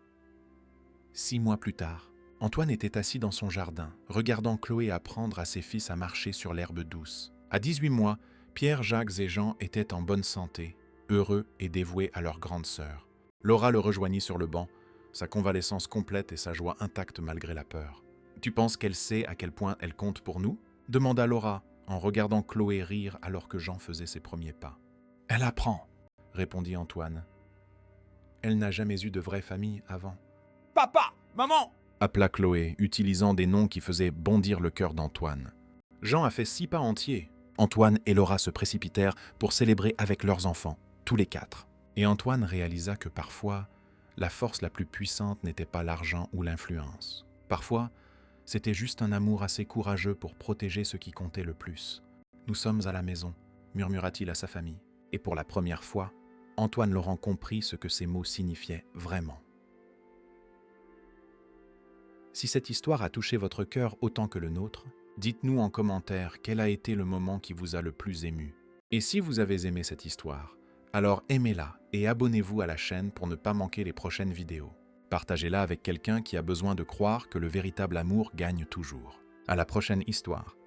6 mois plus tard, Antoine était assis dans son jardin, regardant Chloé apprendre à ses fils à marcher sur l'herbe douce. À 18 mois, Pierre, Jacques et Jean étaient en bonne santé, heureux et dévoués à leur grande sœur. Laura le rejoignit sur le banc, sa convalescence complète et sa joie intacte malgré la peur. « Tu penses qu'elle sait à quel point elle compte pour nous ?» demanda Laura, en regardant Chloé rire alors que Jean faisait ses premiers pas. « Elle apprend », répondit Antoine. « Elle n'a jamais eu de vraie famille avant. »« Papa, maman !» appela Chloé, utilisant des noms qui faisaient bondir le cœur d'Antoine. Jean a fait 6 pas entiers. Antoine et Laura se précipitèrent pour célébrer avec leurs enfants, tous les 4. Et Antoine réalisa que parfois, la force la plus puissante n'était pas l'argent ou l'influence. Parfois, c'était juste un amour assez courageux pour protéger ce qui comptait le plus. « Nous sommes à la maison », murmura-t-il à sa famille. Et pour la première fois, Antoine Laurent comprit ce que ces mots signifiaient vraiment. Si cette histoire a touché votre cœur autant que le nôtre, dites-nous en commentaire quel a été le moment qui vous a le plus ému. Et si vous avez aimé cette histoire, alors aimez-la et abonnez-vous à la chaîne pour ne pas manquer les prochaines vidéos. Partagez-la avec quelqu'un qui a besoin de croire que le véritable amour gagne toujours. À la prochaine histoire.